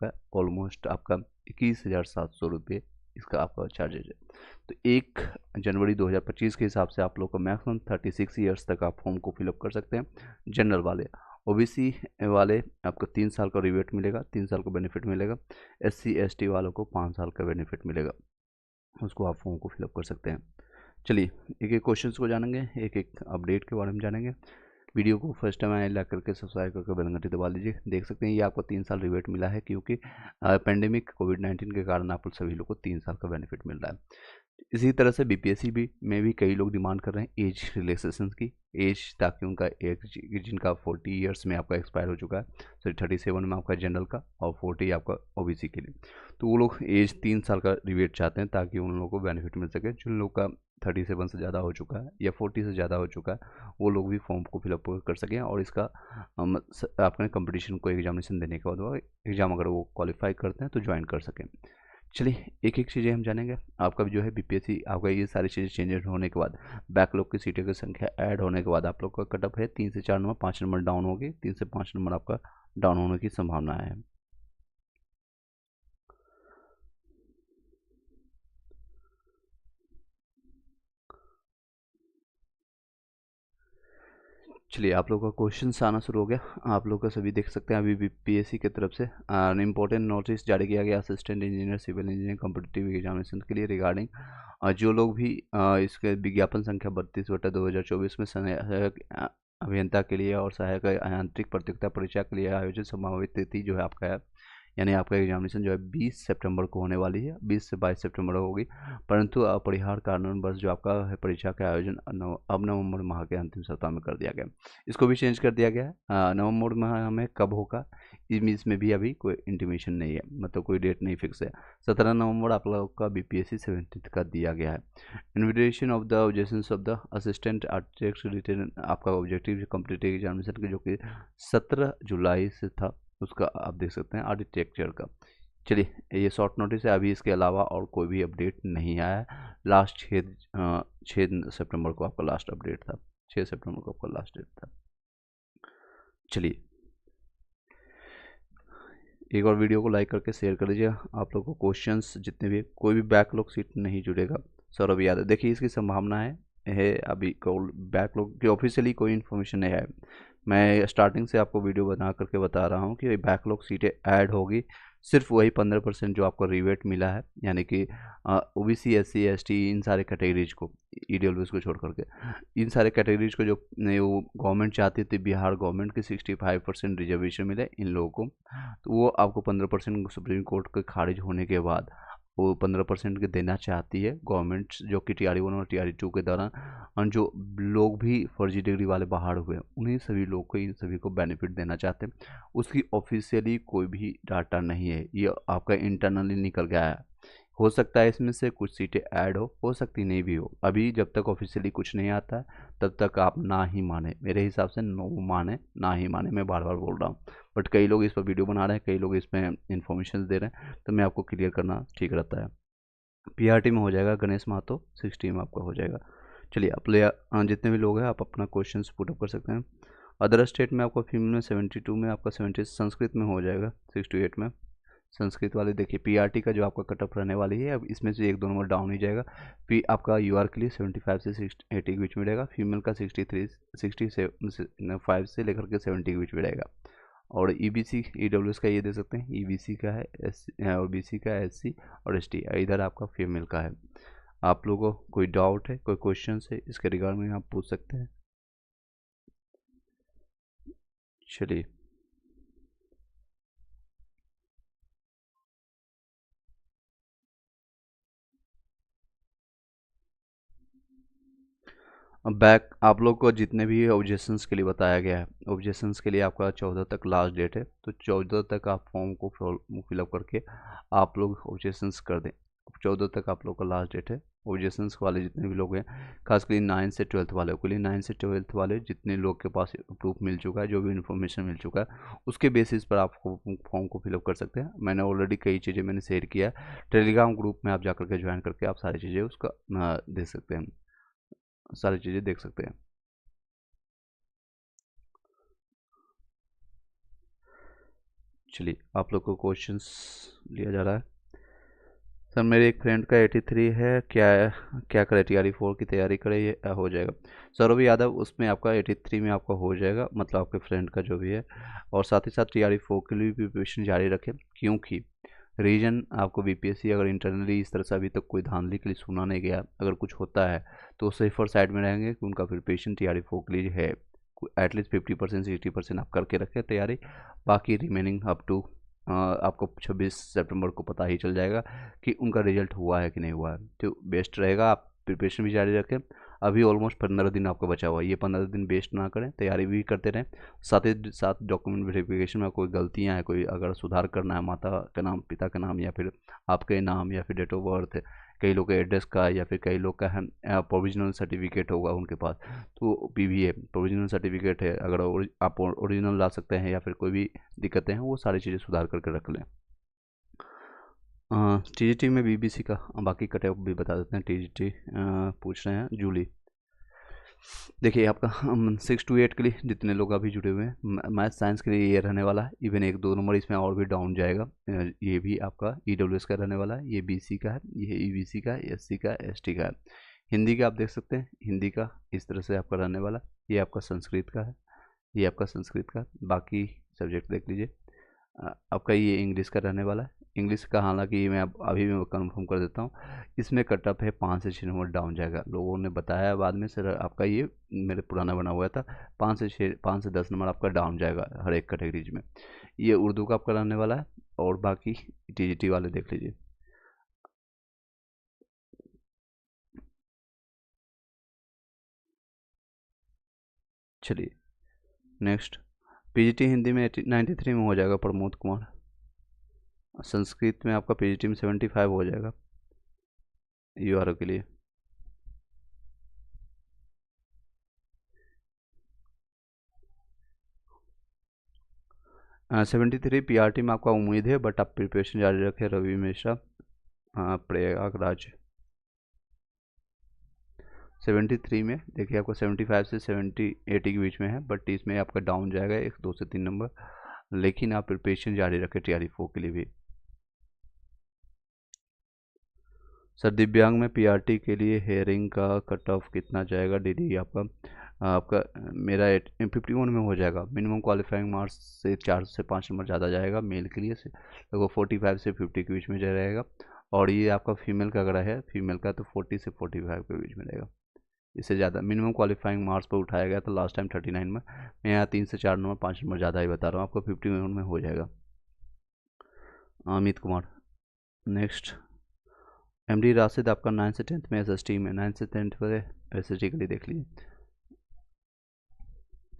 आपका ऑलमोस्ट आपका 21,700 रुपये इसका आपका चार्जेज है। तो 1 जनवरी 2025 के हिसाब से आप लोग को मैक्सिमम 36 ईयर्स तक आप फॉर्म को फिलअप कर सकते हैं जनरल वाले। ओबीसी वाले आपको 3 साल का रिबेट मिलेगा, 3 साल का बेनिफिट मिलेगा। SC ST वालों को 5 साल का बेनिफिट मिलेगा, उसको आप फॉर्म को फिलअप कर सकते हैं। चलिए एक एक क्वेश्चन को जानेंगे, एक एक अपडेट के बारे में जानेंगे। वीडियो को फर्स्ट टाइम आए ला करके सब्सक्राइब करके बेल घंटी दबा लीजिए। देख सकते हैं ये आपको 3 साल रिबेट मिला है, क्योंकि पेंडेमिक कोविड-19 के कारण आप सभी लोग को 3 साल का बेनिफिट मिल रहा है। इसी तरह से बीपीएससी भी में भी कई लोग डिमांड कर रहे हैं एज रिलैक्सेशन की, एज, ताकि उनका एक जिनका 40 ईयर्स में आपका एक्सपायर हो चुका है, सॉरी 37 में आपका जनरल का और 40 आपका ओबीसी के लिए, तो वो लोग एज 3 साल का रिबेट चाहते हैं ताकि उन लोगों को बेनिफिट मिल सके। जिन लोग का 37 से ज़्यादा हो चुका है या 40 से ज़्यादा हो चुका है, वो लोग भी फॉर्म को फिलअप कर सकें और इसका आपने कंपटीशन को एग्जामिनेशन देने के बाद एग्ज़ाम अगर वो क्वालिफाई करते हैं तो ज्वाइन कर सकें। चलिए एक एक चीज़ें हम जानेंगे। आपका जो है बीपीएससी, आपका ये सारी चीज़ें चेंजेस होने के बाद, बैकलॉग की सीटों की संख्या ऐड होने के बाद आप लोग का कटअप है 3 से 4 नंबर, 5 नंबर डाउन होगी, 3 से 5 नंबर आपका डाउन होने की संभावना है। चलिए आप लोगों का क्वेश्चन आना शुरू हो गया। आप लोग का सभी देख सकते हैं अभी बीपीएससी की तरफ से इम्पोर्टेंट नोटिस जारी किया गया assistant engineer civil engineer competitive examination के लिए रिगार्डिंग जो लोग भी इसके विज्ञापन संख्या 32/2024 में सहायक अभियंता के लिए और सहायक यांत्रिक प्रतियोगिता परीक्षा के लिए आयोजित संभावित तिथि जो है आपका है, यानी आपका एग्जामिनेशन जो है 20 सितंबर को होने वाली है, 20 से 22 सितंबर होगी, परंतु अपरिहार्य कारणवश जो आपका है परीक्षा का आयोजन अब नवंबर माह के अंतिम सप्ताह में कर दिया गया। इसको भी चेंज कर दिया गया है। नवंबर माह में कब होगा इसमें भी अभी कोई इंटीमेशन नहीं है, मतलब कोई डेट नहीं फिक्स है। 17 नवंबर आप लोग का बीपीएससी 17 का दिया गया है। Invitation of the objections of the assistant architect return आपका ऑब्जेक्टिव कम्प्लीट एग्जामिनेशन जो कि 17 जुलाई से था, उसका आप देख सकते हैं आर्किटेक्चर का। चलिए ये शॉर्ट नोटिस है, अभी इसके अलावा और कोई भी अपडेट नहीं आया है। लास्ट 6 सितंबर को आपका लास्ट अपडेट था, 6 सितंबर को आपका लास्ट डेट था। चलिए एक और वीडियो को लाइक करके शेयर कर दीजिए। आप लोगों को क्वेश्चंस जितने भी, कोई भी बैकलॉग सीट नहीं जुड़ेगा, सौरभ यादव। देखिए इसकी संभावना है अभी बैकलॉग की ऑफिशियली कोई इन्फॉर्मेशन नहीं है। मैं स्टार्टिंग से आपको वीडियो बना करके बता रहा हूँ कि बैकलॉग सीटें ऐड होगी, सिर्फ वही 15% जो आपको रिवेट मिला है, यानी कि ओबीसी SC ST इन सारे कैटेगरीज को, ईडब्ल्यूएस को छोड़ करके इन सारे कैटेगरीज को जो वो गवर्नमेंट चाहती थी, बिहार गवर्नमेंट की 65% रिजर्वेशन मिले इन लोगों को, तो वो आपको 15% सुप्रीम कोर्ट के खारिज होने के बाद वो 15% के देना चाहती है गवर्नमेंट, जो कि TR1 और TR2 के दौरान जो लोग भी फर्जी डिग्री वाले बाहर हुए उन्हीं सभी लोग को, इन सभी को बेनिफिट देना चाहते हैं। उसकी ऑफिशियली कोई भी डाटा नहीं है, ये आपका इंटरनली निकल गया है। हो सकता है इसमें से कुछ सीटें ऐड हो सकती नहीं भी हो। अभी जब तक ऑफिशियली कुछ नहीं आता है तब तक आप ना ही माने, मेरे हिसाब से नो माने, ना ही माने, मैं बार बार बोल रहा हूँ। बट कई लोग इस पर वीडियो बना रहे हैं, कई लोग इसमें इन्फॉर्मेशन दे रहे हैं, तो मैं आपको क्लियर करना ठीक रहता है। PRT में हो जाएगा गणेश महातो, 60 में आपका हो जाएगा। चलिए आप जितने भी लोग हैं आप अपना क्वेश्चन पुटअप कर सकते हैं। अदर स्टेट में आपका फीमेल में 72 में, आपका 70 संस्कृत में हो जाएगा, 68 में संस्कृत वाले। देखिए PRT का जो आपका कटअप रहने वाली है, अब इसमें से 1-2 नंबर डाउन ही जाएगा। फिर आपका UR के लिए 75 से 80 के बीच में रहेगा, फीमेल का 65 से लेकर के 70 के बीच में रहेगा। और EBC EWS का ये दे सकते हैं, EBC का है, और BC का SC और ST, इधर आपका फीमेल का है। आप लोगों को कोई डाउट है, कोई क्वेश्चन है इसके रिगार्डिंग आप पूछ सकते हैं। चलिए बैक आप लोग को जितने भी ऑब्जेक्शंस के लिए बताया गया है, ऑब्जेक्शंस के लिए आपका 14 तक लास्ट डेट है, तो 14 तक आप फॉर्म को फिलअप करके आप लोग ऑब्जेक्शंस कर दें। 14 तक आप लोग का लास्ट डेट है। ऑब्जेक्शंस वाले जितने भी लोग हैं, खासकर 9 से 12th वाले के लिए, 9 से 12th वाले जितने लोग के पास प्रूफ मिल चुका है, जो भी इन्फॉर्मेशन मिल चुका है, उसके बेसिस पर आप फॉर्म को फिलअप कर सकते हैं। मैंने ऑलरेडी कई चीज़ें मैंने शेयर किया है, टेलीग्राम ग्रुप में आप जा करके ज्वाइन करके आप सारी चीज़ें उसका दे सकते हैं, सारी चीज़ें देख सकते हैं। चलिए आप लोग को क्वेश्चंस लिया जा रहा है। सर मेरे एक फ्रेंड का 83 है, क्या क्या करे, TRE 4 की तैयारी करे, ये हो जाएगा। सौरभ यादव उसमें आपका 83 में आपका हो जाएगा, मतलब आपके फ्रेंड का जो भी है। और साथ ही साथ TRE 4 के लिए भी प्रिपरेशन जारी रखें, क्योंकि रीजन आपको BPSC अगर इंटरनली इस तरह से अभी तक कोई धांधली के लिए सुना नहीं गया, अगर कुछ होता है तो सेफर साइड में रहेंगे कि उनका प्रिपरेशन TRE 4 के लिए है। एटलीस्ट 50% 60% आप करके रखें तैयारी। बाकी रिमेनिंग अप टू आपको 26 सितंबर को पता ही चल जाएगा कि उनका रिजल्ट हुआ है कि नहीं हुआ है। तो बेस्ट रहेगा आप प्रिपरेशन भी जारी रखें। अभी ऑलमोस्ट 15 दिन आपका बचा हुआ है, ये 15 दिन वेस्ट ना करें, तैयारी भी करते रहें। साथ ही साथ डॉक्यूमेंट वेरिफिकेशन में कोई गलतियां हैं, कोई अगर सुधार करना है, माता का नाम, पिता का नाम, या फिर आपके नाम, या फिर डेट ऑफ बर्थ, कई लोग का एड्रेस का, या फिर कई लोग का है प्रोविजनल सर्टिफिकेट होगा उनके पास, तो PVA प्रोविजनल सर्टिफिकेट है, अगर आप ओरिजिनल ला सकते हैं, या फिर कोई भी दिक्कतें हैं, वो सारी चीज़ें सुधार करके रख लें। TGT में BBC का बाकी कट ऑफ भी बता देते हैं। TGT पूछ रहे हैं जूली। देखिए आपका 6 to 8 के लिए जितने लोग अभी जुड़े हुए हैं, मैथ साइंस के लिए ये रहने वाला है। इवन 1-2 नंबर इसमें और भी डाउन जाएगा। ये भी आपका EWS का रहने वाला है, ये BC का है, ये EBC का है, SC का है, ST का है। हिंदी का आप देख सकते हैं, हिंदी का इस तरह से आपका रहने वाला, ये आपका संस्कृत का है, ये आपका संस्कृत का। बाकी सब्जेक्ट देख लीजिए। आपका ये इंग्लिश का रहने वाला है। इंग्लिश का हालांकि मैं अभी मैं कंफर्म कर देता हूँ, इसमें कट ऑफ है 5 से 6 नंबर डाउन जाएगा। लोगों ने बताया बाद में, सर आपका ये मेरे पुराना बना हुआ था, 5 से 10 नंबर आपका डाउन जाएगा हर एक कैटेगरीज में। ये उर्दू का आपका रहने वाला है। और बाकी TGT वाले देख लीजिए। चलिए नेक्स्ट, PGT हिंदी में 93 में हो जाएगा प्रमोद कुमार। संस्कृत में आपका PGT में 75 हो जाएगा URO के लिए। 73 PRT में आपका उम्मीद है, बट आप प्रिपरेशन जारी रखें। रवि मिश्रा प्रयागराज। 73 में देखिए आपको 75 से 80 के बीच में है, बट इसमें आपका डाउन जाएगा 1, 2 से 3 नंबर। लेकिन आप प्रिपरेशन जारी रखें TRE 4 के लिए भी। सर दिव्यांग में PRT के लिए हेयरिंग का कट ऑफ कितना जाएगा? DD आपका आपका मेरा 51 में हो जाएगा। मिनिमम क्वालिफाइंग मार्क्स से 4 से 5 नंबर ज़्यादा जाएगा मेल के लिए, से लगभग 45 से 50 के बीच में रहेगा। और ये आपका फीमेल का अगर है, फीमेल का तो 40 से 45 के बीच में रहेगा। इससे ज़्यादा मिनिमम क्वालिफाइंग मार्क्स पर उठाया गया था लास्ट टाइम 39 में। मैं यहाँ 3 से 4 नंबर 5 नंबर ज़्यादा ही बता रहा हूँ आपको, 51 में हो जाएगा। अमित कुमार नेक्स्ट। MD राशिद आपका 9 से 10th में SST में, 9 से 10th पर SST के लिए देख लीजिए।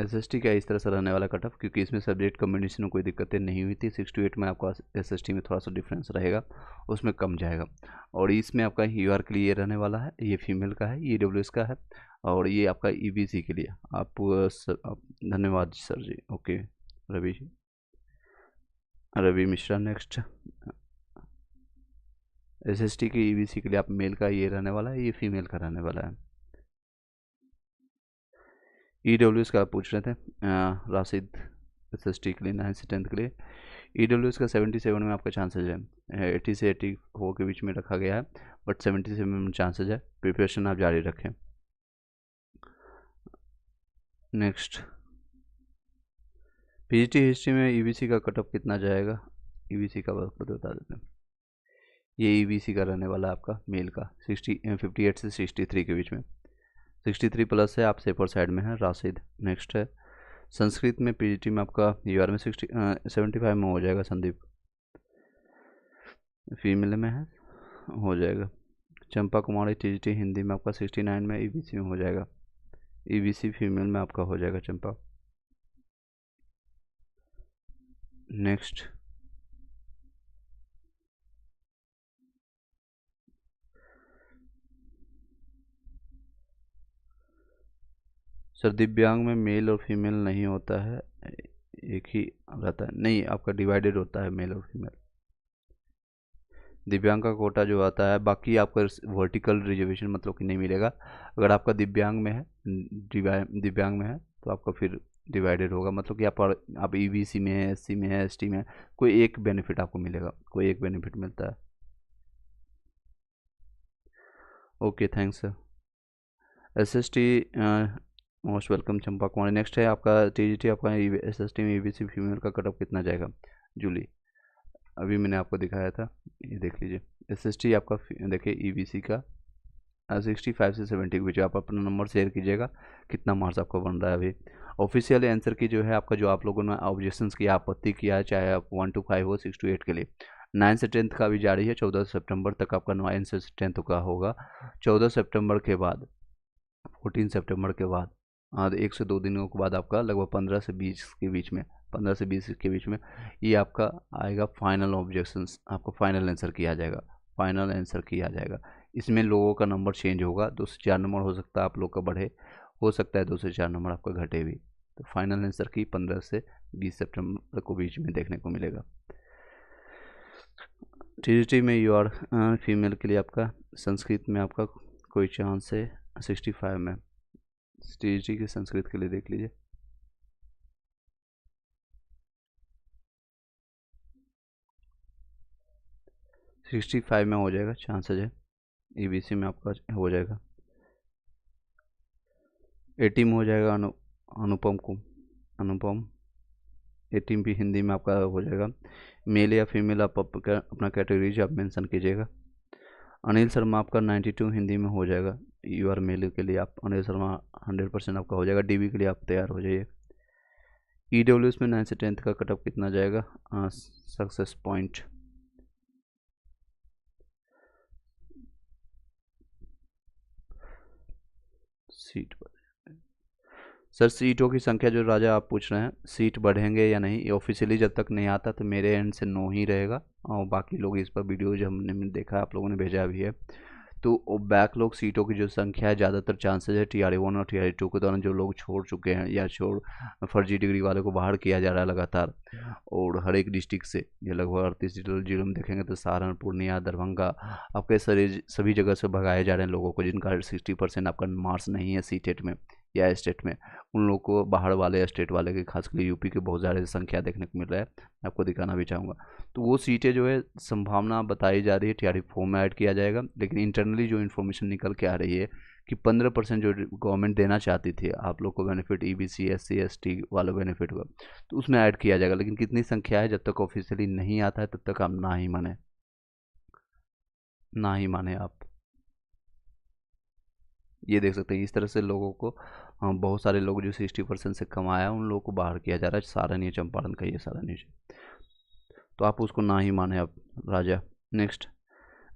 SST का इस तरह से रहने वाला कट ऑफ, क्योंकि इसमें सब्जेक्ट कम्बिनेशन में कोई दिक्कतें नहीं हुई थी। 6 to 8 में आपका SST में थोड़ा सा डिफरेंस रहेगा, उसमें कम जाएगा। और इसमें आपका UR के लिए ये रहने वाला है, ये फीमेल का है, ये EWS का है, और ये आपका EBC के लिए। आप धन्यवाद sir ji. Okay Ravi Mishra next. SST के EBC के लिए आप मेल का ये रहने वाला है, ये फीमेल का रहने वाला है। EWS का आप पूछ रहे थे राशिद, SST के लिए 9 से 10th के लिए। EWS का 77 में आपका चांसेज है, 80 से 84 के बीच में रखा गया है, बट 77 में चांसेज है। प्रिपरेशन आप जारी रखें। नेक्स्ट, PGT हिस्ट्री में EBC का कट ऑफ कितना जाएगा? EBC का बता देते हैं। ये EBC का रहने वाला है आपका मेल का 58 से 63 के बीच में। 63 प्लस है, आप सेफर साइड में है राशिद। नेक्स्ट है संस्कृत में PGT में आपका UR में 75 में हो जाएगा संदीप, फीमेल में है, हो जाएगा। चंपा कुमारी TGT हिंदी में आपका 69 में, EBC में हो जाएगा। EBC फीमेल में आपका हो जाएगा चंपा। नेक्स्ट, सर दिव्यांग में मेल और फीमेल नहीं होता है, एक ही रहता है? नहीं, आपका डिवाइडेड होता है मेल और फीमेल। दिव्यांग का कोटा जो आता है, बाकी आपका वर्टिकल रिजर्वेशन मतलब कि नहीं मिलेगा। अगर आपका दिव्यांग में है, दिव्यांग में है, तो आपका फिर डिवाइडेड होगा, मतलब कि आप ईबीसी में है, एससी में है, एसटी में है, कोई एक बेनिफिट आपको मिलेगा, कोई एक बेनिफिट मिलता है। Okay, thanks sir. SST most welcome Champa Kumari. Next है आपका टीजीटी, आपका एसएसटी में ईबीसी फीमेल का कट ऑफ कितना जाएगा? जूली, अभी मैंने आपको दिखाया था, ये देख लीजिए। एसएसटी आपका देखिए ईबीसी का 65 से 70 के बीच। आप अपना नंबर शेयर कीजिएगा कितना मार्क्स आपको बन रहा है अभी। ऑफिशियल आंसर की जो है आपका, जो आप लोगों ने ऑब्जेक्शंस किया, आपत्ति किया है, चाहे आप 1 to 5 हो, 6 to 8 के लिए 9 से 10th का भी जारी है। 14 सितंबर तक आपका 9 से 10th का होगा। 14 सितंबर के बाद 14 सितंबर के बाद 1 से 2 दिनों के बाद आपका लगभग 15 से 20 के बीच में, 15 से 20 के बीच में ये आपका आएगा फाइनल ऑब्जेक्शंस, आपको फाइनल आंसर किया जाएगा, फाइनल आंसर किया जाएगा। इसमें लोगों का नंबर चेंज होगा, 2 से 4 नंबर हो सकता है आप लोग का बढ़े, हो सकता है 2 से 4 नंबर आपका घटे भी। तो फाइनल आंसर की 15 से 20 सितंबर को बीच में देखने को मिलेगा। टीजीटी में यू आर फीमेल के लिए आपका संस्कृत में आपका कोई चांस है 65 में। टीजीटी के संस्कृत के लिए देख लीजिए। सिक्सटी फाइव में हो जाएगा, चांसेज है। ईबीसी में आपका हो जाएगा 80 में हो जाएगा। अनुपम 80 भी हिंदी में आपका हो जाएगा। मेल या फीमेल आप अपना कैटेगरीज आप मेंशन कीजिएगा। अनिल शर्मा आपका 92 हिंदी में हो जाएगा। यू आर मेल के लिए आप अनिल शर्मा 100% आपका हो जाएगा। डीबी के लिए आप तैयार हो जाइए। ईडब्ल्यूएस में 9 से 10th का कटअप कितना जाएगा? सक्सेस पॉइंट सीट पर सर, सीटों की संख्या जो राजा आप पूछ रहे हैं, सीट बढ़ेंगे या नहीं, ये ऑफिशियली जब तक नहीं आता तो मेरे एंड से नो ही रहेगा। और बाकी लोग इस पर वीडियो जो हमने देखा, आप लोगों ने भेजा भी है, तो बैकलॉग सीटों की जो संख्या है, ज़्यादातर चांसेज है TRE 1 और TRE 2 के दौरान जो लोग छोड़ चुके हैं या फर्जी डिग्री वाले को बाहर किया जा रहा है लगातार, और हर एक डिस्ट्रिक्ट से ये लगभग 38 जिलों में देखेंगे तो सारण, पूर्णिया, दरभंगा, आपके सभी जगह से भगाए जा रहे हैं लोगों को जिनका 60% आपका मार्क्स नहीं है सीटेट में या स्टेट में। उन लोगों को बाहर वाले स्टेट वाले के, खासकर यूपी के बहुत ज़्यादा संख्या देखने को मिल रहा है, मैं आपको दिखाना भी चाहूँगा। तो वो सीटें जो है संभावना बताई जा रही है TRE 4 में ऐड किया जाएगा, लेकिन इंटरनली जो इन्फॉर्मेशन निकल के आ रही है कि 15% जो गवर्नमेंट देना चाहती थी आप लोग को बेनिफिट, EBC SC ST वाला बेनिफिट हुआ, तो उसमें ऐड किया जाएगा। लेकिन कितनी संख्या है, जब तक ऑफिशियली नहीं आता है तब तक आप ना ही माने, ना ही माने आप। ये देख सकते हैं इस तरह से लोगों को, बहुत सारे लोग जो 60% से कमाया उन लोगों को बाहर किया जा रहा है। सारा नहीं, चंपारण का ये सारा न्यूज, तो आप उसको ना ही माने आप राजा। नेक्स्ट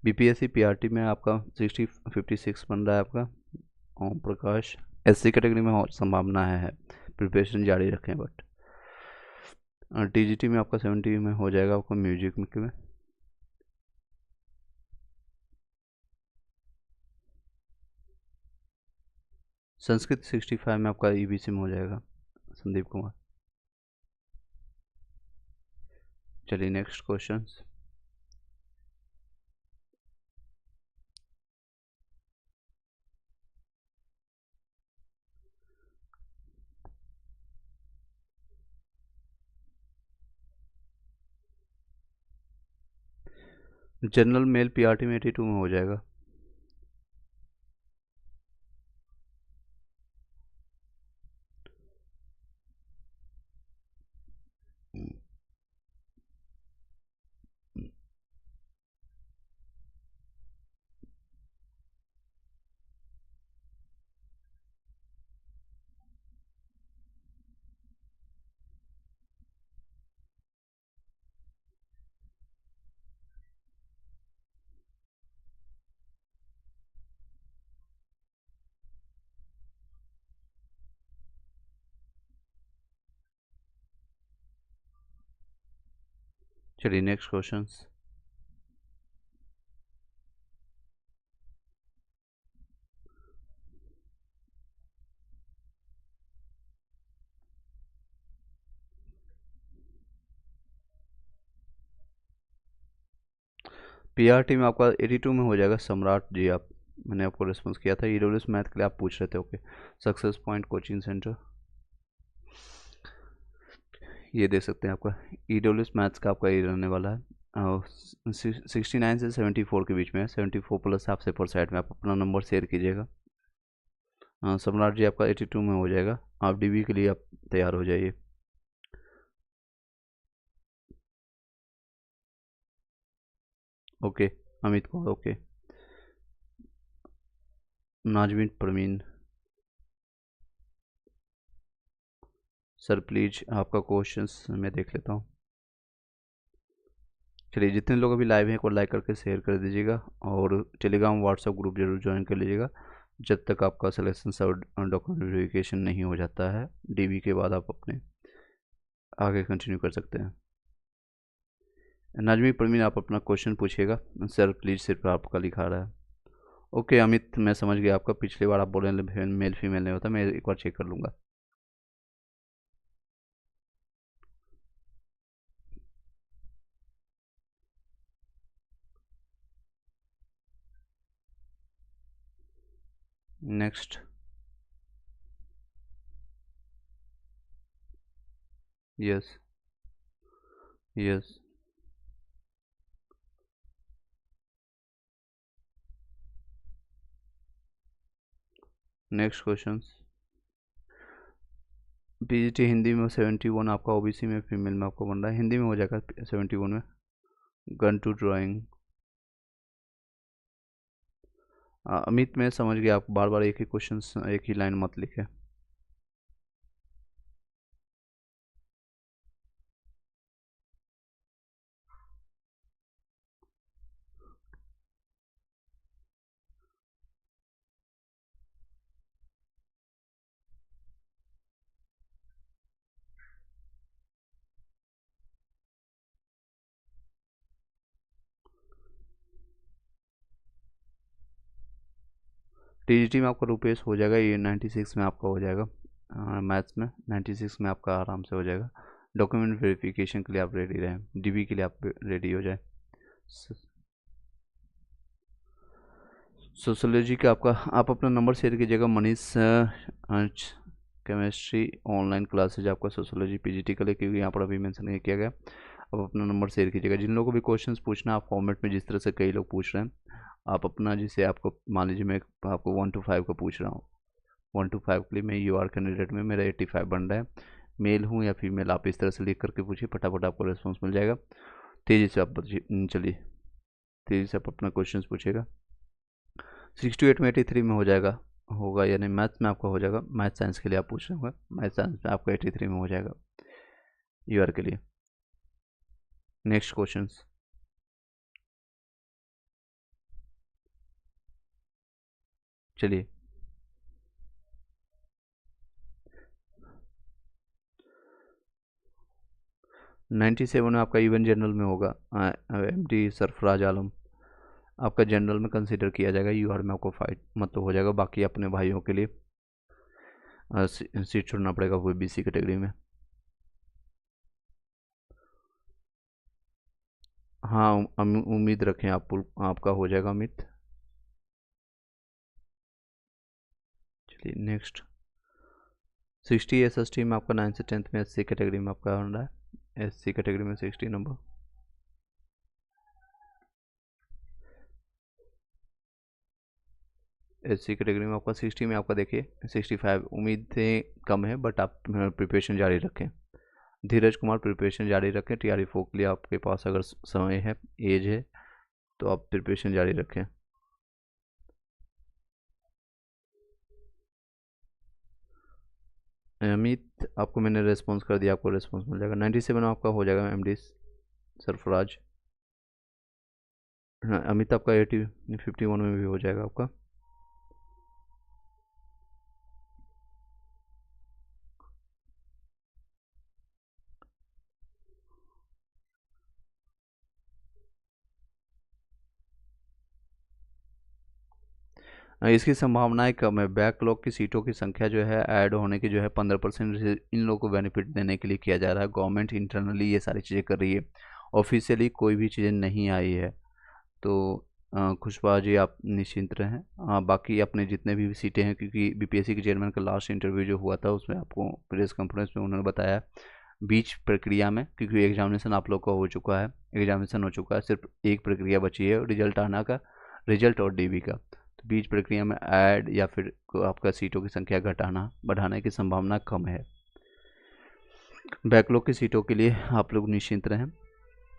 BPSC PRT में आपका 56 बन रहा है आपका। ओम प्रकाश SC कैटेगरी में और संभावना है, प्रिपरेशन जारी रखें। बट TGT में आपका 70 में हो जाएगा आपका म्यूजिक में। संस्कृत 65 में आपका EBC में हो जाएगा। संदीप कुमार। चलिए next question. General mail PRT में 82 में हो जाएगा। चलिए नेक्स्ट क्वेश्चन। PRT में आपका 82 में हो जाएगा। सम्राट जी, आप, मैंने आपको रिस्पॉन्स किया था। EWS मैथ के लिए आप पूछ रहे थे। Okay, success point coaching centre. ये देख सकते हैं आपका EWS मैथ्स का आपका ये रहने वाला है 69 से 74 के बीच में है। 74 प्लस आपसे पर साइड में आप अपना नंबर शेयर कीजिएगा। सम्राट जी आपका 82 में हो जाएगा। आप DB के लिए आप तैयार हो जाइए। ओके अमित को ओके। नाजमीन परमीन सर प्लीज आपका क्वेश्चंस मैं देख लेता हूँ। चलिए जितने लोग अभी लाइव हैं को लाइक करके शेयर कर दीजिएगा और टेलीग्राम व्हाट्सएप ग्रुप जरूर ज्वाइन कर लीजिएगा जब तक आपका सिलेक्शन सब डॉक्यूमेंट वेरिफिकेशन नहीं हो जाता है। DB के बाद आप अपने आगे कंटिन्यू कर सकते हैं। नाजमी परमीन आप अपना क्वेश्चन पूछिएगा। सर प्लीज सिर्फ आपका लिखा रहा है। ओके अमित मैं समझ गया आपका। पिछली बार आप बोले मेल फीमेल नहीं होता, मैं एक बार चेक कर लूँगा। Next yes yes next question. PGT Hindi में 71 आपका, OBC में फीमेल में आपको बन रहा है, हिंदी में हो जाएगा 71 में। गन टू ड्राइंग अमित मैं समझ गया, आप बार बार एक ही क्वेश्चन एक ही लाइन मत लिखें। TGT में आपका रुपेश हो जाएगा, ये 96 में आपका हो जाएगा। मैथ्स में 96 में आपका आराम से हो जाएगा। डॉक्यूमेंट वेरिफिकेशन के लिए आप रेडी रहें, DB के लिए आप रेडी हो जाए। सोशोलॉजी का आपका आप अपना नंबर शेयर कीजिएगा। मनीष केमिस्ट्री ऑनलाइन क्लासेज आपका सोशोलॉजी PGT के लिए, क्योंकि यहाँ पर अभी मेंशन नहीं किया गया। आप अपना नंबर शेयर कीजिएगा। जिन लोगों को भी क्वेश्चंस पूछना आप फॉर्मेट में, जिस तरह से कई लोग पूछ रहे हैं, आप अपना जिसे आपको मान लीजिए मैं आपको 1 to 5 का पूछ रहा हूँ। 1 to 5 के लिए मैं UR कैंडिडेट में मेरा 85 बन रहा है, मेल हूँ या फीमेल, आप इस तरह से लिख करके पूछिए, फटाफट आपको रिस्पॉन्स मिल जाएगा। तेज़ी से आप चलिए तेज़ी से आप अपना क्वेश्चन पूछिएगा। 68 में 83 में हो जाएगा होगा, यानी मैथ्स में आपका हो जाएगा। मैथ साइंस के लिए आप पूछ रहे होंगे, मैथ साइंस में आपका 83 में हो जाएगा UR के लिए। Next question. चलिए 97 में आपका इवन जनरल में होगा। MD सरफराज आलम आपका जनरल में कंसीडर किया जाएगा। UR में आपको 5 मत तो हो जाएगा। बाकी अपने भाइयों के लिए सीट छोड़ना पड़ेगा वो BC कैटेगरी में। हाँ उम्मीद रखें आपका हो जाएगा अमित। चलिए नेक्स्ट। 60 SST में आपका 9 से 10th में SC कैटेगरी में आपका बन रहा है। SC कैटेगरी में 60 नंबर। SC कैटेगरी में आपका 60 में आपका देखिए 65। उम्मीदें कम है बट आप प्रिपरेशन जारी रखें। धीरज कुमार प्रिपरेशन जारी रखें। TRE 4 के लिए आपके पास अगर समय है, एज है, तो आप प्रिपरेशन जारी रखें। अमित आपको मैंने रेस्पॉन्स कर दिया, आपको रेस्पॉन्स मिल जाएगा। 97 आपका हो जाएगा MD सरफराज। हाँ अमित आपका 51 में भी हो जाएगा आपका। इसकी संभावनाएं कम है। बैकलॉग की सीटों की संख्या जो है ऐड होने की जो है 15% इन लोगों को बेनिफिट देने के लिए किया जा रहा है। गवर्नमेंट इंटरनली ये सारी चीज़ें कर रही है, ऑफिशियली कोई भी चीज़ें नहीं आई है। तो खुशबा जी आप निश्चिंत रहें। बाकी अपने जितने भी सीटें हैं, क्योंकि BPSC के चेयरमैन का लास्ट इंटरव्यू जो हुआ था उसमें आपको प्रेस कॉन्फ्रेंस में उन्होंने बताया बीच प्रक्रिया में, क्योंकि एग्जामिनेशन आप लोग का हो चुका है, एग्जामिनेशन हो चुका है, सिर्फ एक प्रक्रिया बची है रिजल्ट आना का, रिजल्ट और डीबी का। तो बीच प्रक्रिया में ऐड या फिर आपका सीटों की संख्या घटाना बढ़ाने की संभावना कम है। बैकलॉग की सीटों के लिए आप लोग निश्चिंत रहें।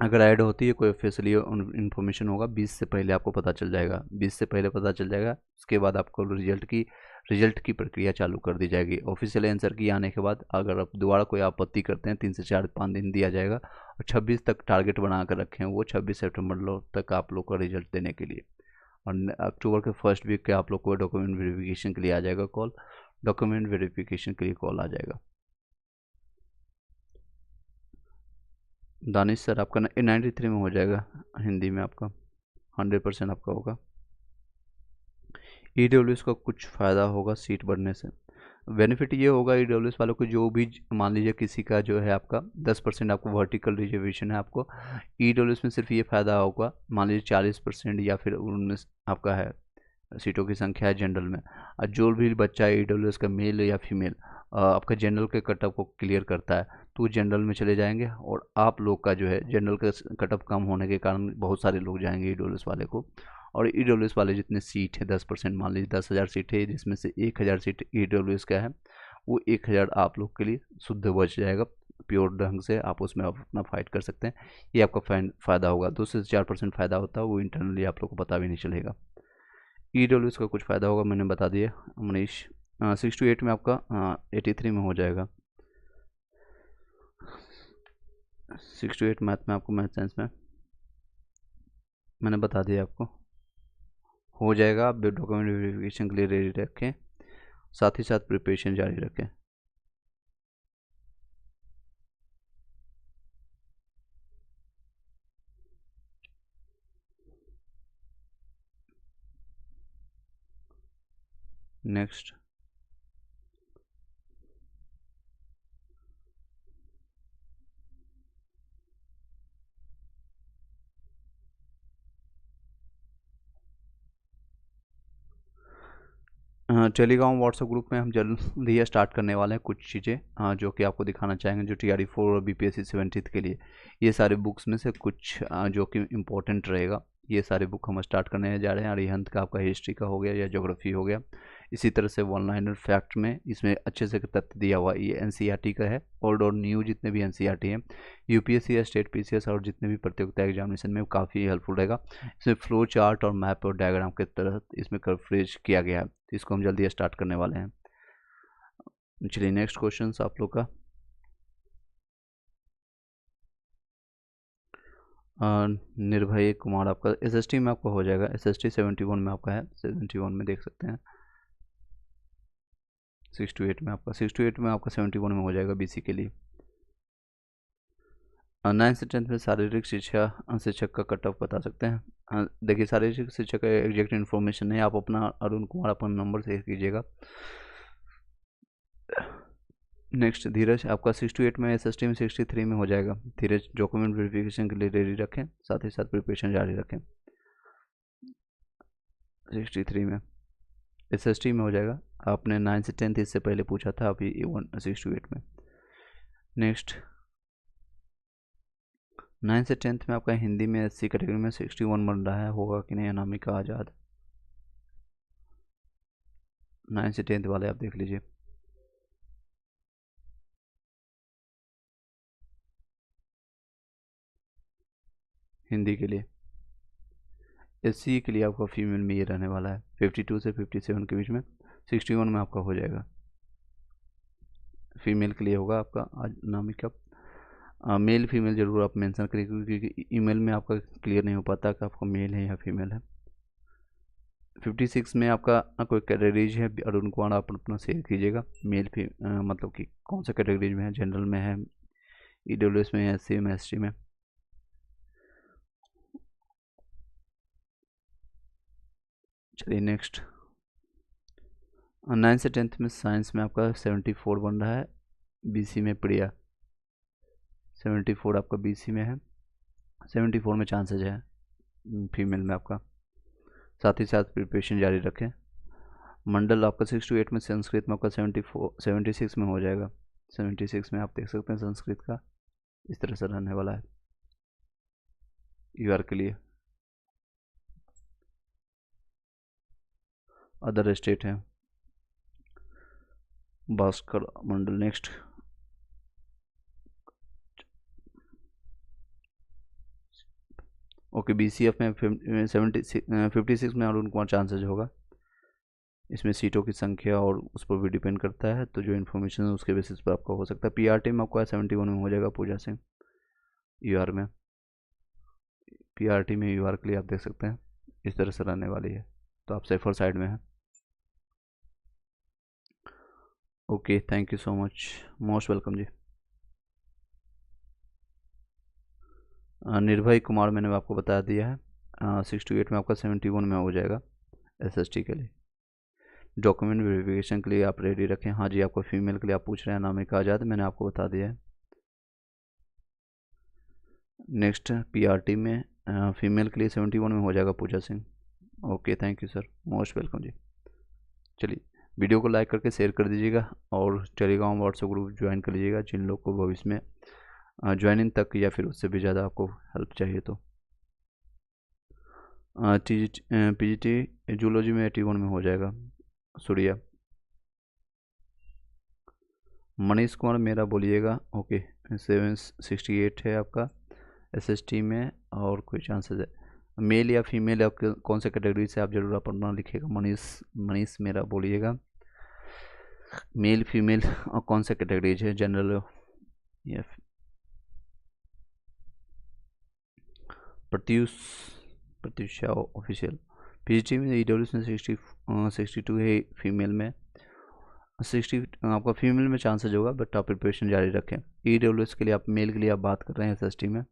अगर ऐड होती है कोई ऑफिशियली इन्फॉर्मेशन होगा 20 से पहले आपको पता चल जाएगा, 20 से पहले पता चल जाएगा। उसके बाद आपको रिजल्ट की प्रक्रिया चालू कर दी जाएगी। ऑफिशियल आंसर की आने के बाद अगर आप दोबारा कोई आपत्ति करते हैं 3 से 4-5 दिन दिया जाएगा, और 26 तक टारगेट बना कर रखे हैं वो 26 सितंबर तक आप लोग का रिजल्ट देने के लिए। और अक्टूबर के फर्स्ट वीक के आप लोग को डॉक्यूमेंट वेरिफिकेशन के लिए आ जाएगा कॉल, डॉक्यूमेंट वेरिफिकेशन के लिए कॉल आ जाएगा। दानिश सर आपका 93 में हो जाएगा, हिंदी में आपका 100% आपका होगा। ईडब्ल्यूएस का कुछ फ़ायदा होगा सीट बढ़ने से, बेनिफिट ये होगा ईडब्ल्यूएस वालों को, जो भी मान लीजिए किसी का जो है आपका 10% आपको वर्टिकल रिजर्वेशन है, आपको ईडब्ल्यूएस में सिर्फ ये फ़ायदा होगा, मान लीजिए 40% या फिर 19 आपका है सीटों की संख्या है जनरल में, और जो भी बच्चा है ईडब्ल्यूएस का मेल या फीमेल आपका जनरल के कटअप को क्लियर करता है तो वो जनरल में चले जाएंगे, और आप लोग का जो है जनरल का कटअप कम होने के कारण बहुत सारे लोग जाएंगे ईडब्ल्यूएस वाले को। और ईडब्ल्यूएस वाले जितने सीट है 10%, मान लीजिए 10,000 सीट है, जिसमें से 1,000 सीट ईडब्ल्यूएस का है, वो 1,000 आप लोग के लिए शुद्ध बच जाएगा, प्योर ढंग से आप उसमें अपना फाइट कर सकते हैं। ये आपका फ़ायदा होगा। 2 से 4% फ़ायदा होता है, वो इंटरनली आप लोग को पता भी नहीं चलेगा। ईडब्ल्यूएस का कुछ फ़ायदा होगा, मैंने बता दिया मनीष। 6 to 8 में आपका 83 में हो जाएगा। 6 to 8 मैथ में आपको, मैथ साइंस में मैंने बता दिया आपको हो जाएगा। आप डॉक्यूमेंट वेरिफिकेशन के लिए रेडी रखें, साथ ही साथ प्रिपरेशन जारी रखें। नेक्स्ट, टेलीग्राम व्हाट्सएप ग्रुप में हम जल्द ही स्टार्ट करने वाले हैं कुछ चीज़ें जो कि आपको दिखाना चाहेंगे, जो TRE 4 और BPSC 70 के लिए। ये सारे बुक्स में से कुछ जो कि इम्पोर्टेंट रहेगा, ये सारे बुक हम स्टार्ट करने जा रहे हैं। अरिहंत का आपका हिस्ट्री का हो गया या ज्योग्राफी हो गया। इसी तरह से वन लाइनर फैक्ट में इसमें अच्छे से तथ्य दिया हुआ, ये NCERT का है। ओल्ड और न्यू जितने भी NCERT हैं, UPSC या स्टेट PCS और जितने भी प्रतियोगिता एग्जामिनेशन में काफ़ी हेल्पफुल रहेगा। इसमें फ्लो चार्ट और मैप और डायग्राम के तरह इसमें कवरेज किया गया है, तो इसको हम जल्दी स्टार्ट करने वाले हैं। चलिए नेक्स्ट क्वेश्चन आप लोग का, निर्भय कुमार आपका SST में आपका हो जाएगा। SST 71 में आपका है, 71 में देख सकते हैं। 6 to 8 में आपका 71 में हो जाएगा BC के लिए। 9th से 10th में शारीरिक शिक्षा शिक्षक का कट ऑफ बता सकते हैं। देखिए शारीरिक शिक्षक का एग्जैक्ट इन्फॉर्मेशन नहीं, आप अपना अरुण कुमार अपना नंबर शेयर कीजिएगा। नेक्स्ट धीरज आपका 6 to 8 में, SST में 63 में हो जाएगा। धीरज डॉक्यूमेंट वेरिफिकेशन के लिए रेडी रखें, साथ ही साथ प्रिपरेशन जारी रखें। 63 में SST में हो जाएगा। आपने 9 से 10 इससे पहले पूछा था, अभी 6 to 8 में। नेक्स्ट 9 से 10 में आपका हिंदी में SC कैटेगरी में 61 बन रहा है, होगा कि नहीं? अनामिका आज़ाद 9 से 10 वाले आप देख लीजिए। हिंदी के लिए SC के लिए आपका फीमेल में ये रहने वाला है 52 से 57 के बीच में। 61 में आपका हो जाएगा, फीमेल के लिए होगा आपका अनामिका। मेल फीमेल जरूर आप मेंशन करिए, क्योंकि ईमेल में आपका क्लियर नहीं हो पाता कि आपका मेल है या फीमेल है। 56 में आपका कोई कैटेगरीज है, अरुण कुमार आप अपना शेयर कीजिएगा। मेल मतलब कि कौन सा कैटेगरीज में है, जनरल में है, EWS में है, SC में, ST में। चलिए नेक्स्ट 9 से 10 में साइंस में आपका 74 बन रहा है। BC में प्रिया 74 आपका BC में है, 74 में चांसेज है फीमेल में आपका। साथ ही साथ प्रिपरेशन जारी रखें। मंडल आपका 6 to 8 में संस्कृत में आपका 76 में हो जाएगा। 76 में आप देख सकते हैं संस्कृत का इस तरह से रहने वाला है यूआर के लिए। अदर स्टेट है भास्कर मंडल। नेक्स्ट ओके, BCF में 56 में अरुण कुमार चांसेज होगा। इसमें सीटों की संख्या और उस पर भी डिपेंड करता है, तो जो इन्फॉर्मेशन है उसके बेसिस पर आपका हो सकता है। PRT में आपका 71 में हो जाएगा पूजा सिंह यूआर में। PRT में यूआर के लिए आप देख सकते हैं इस तरह से रहने वाली है, तो आप सेफर साइड में हैं। Okay, thank you so much, most welcome ji. Nirbhay Kumar मैंने आपको बता दिया है, 68 में आपका 71 में हो जाएगा SST के लिए। डॉक्यूमेंट वेरिफिकेशन के लिए आप रेडी रखें। हाँ जी, आपको फीमेल के लिए आप पूछ रहे हैं नामिका आज़ाद, मैंने आपको बता दिया है। नेक्स्ट PRT में फीमेल के लिए 71 में हो जाएगा Pooja Singh. Okay, thank you sir, most welcome ji. चलिए, वीडियो को लाइक करके शेयर कर दीजिएगा और टेलीग्राम व्हाट्सएप ग्रुप ज्वाइन कर लीजिएगा जिन लोग को भविष्य में ज्वाइनिंग तक या फिर उससे भी ज़्यादा आपको हेल्प चाहिए तो। PGT जूलॉजी में 81 में हो जाएगा सूर्या। मनीष कुमार मेरा बोलिएगा। ओके, 768 है आपका SST में, और कोई चांसेस है मेल या फीमेल या कौन से कैटेगरी से आप जरूर अपना लिखिएगा। मनीष मेरा बोलिएगा, मेल फीमेल और कौन से कैटेगरीज है, जनरल या प्रत्युषा ऑफिशियल। PGT में EWS में 62 है फीमेल में, 60 आपका फीमेल में चांसेज होगा, बट आप प्रिपरेशन जारी रखें। EWS के लिए आप मेल के लिए आप बात कर रहे हैं SST में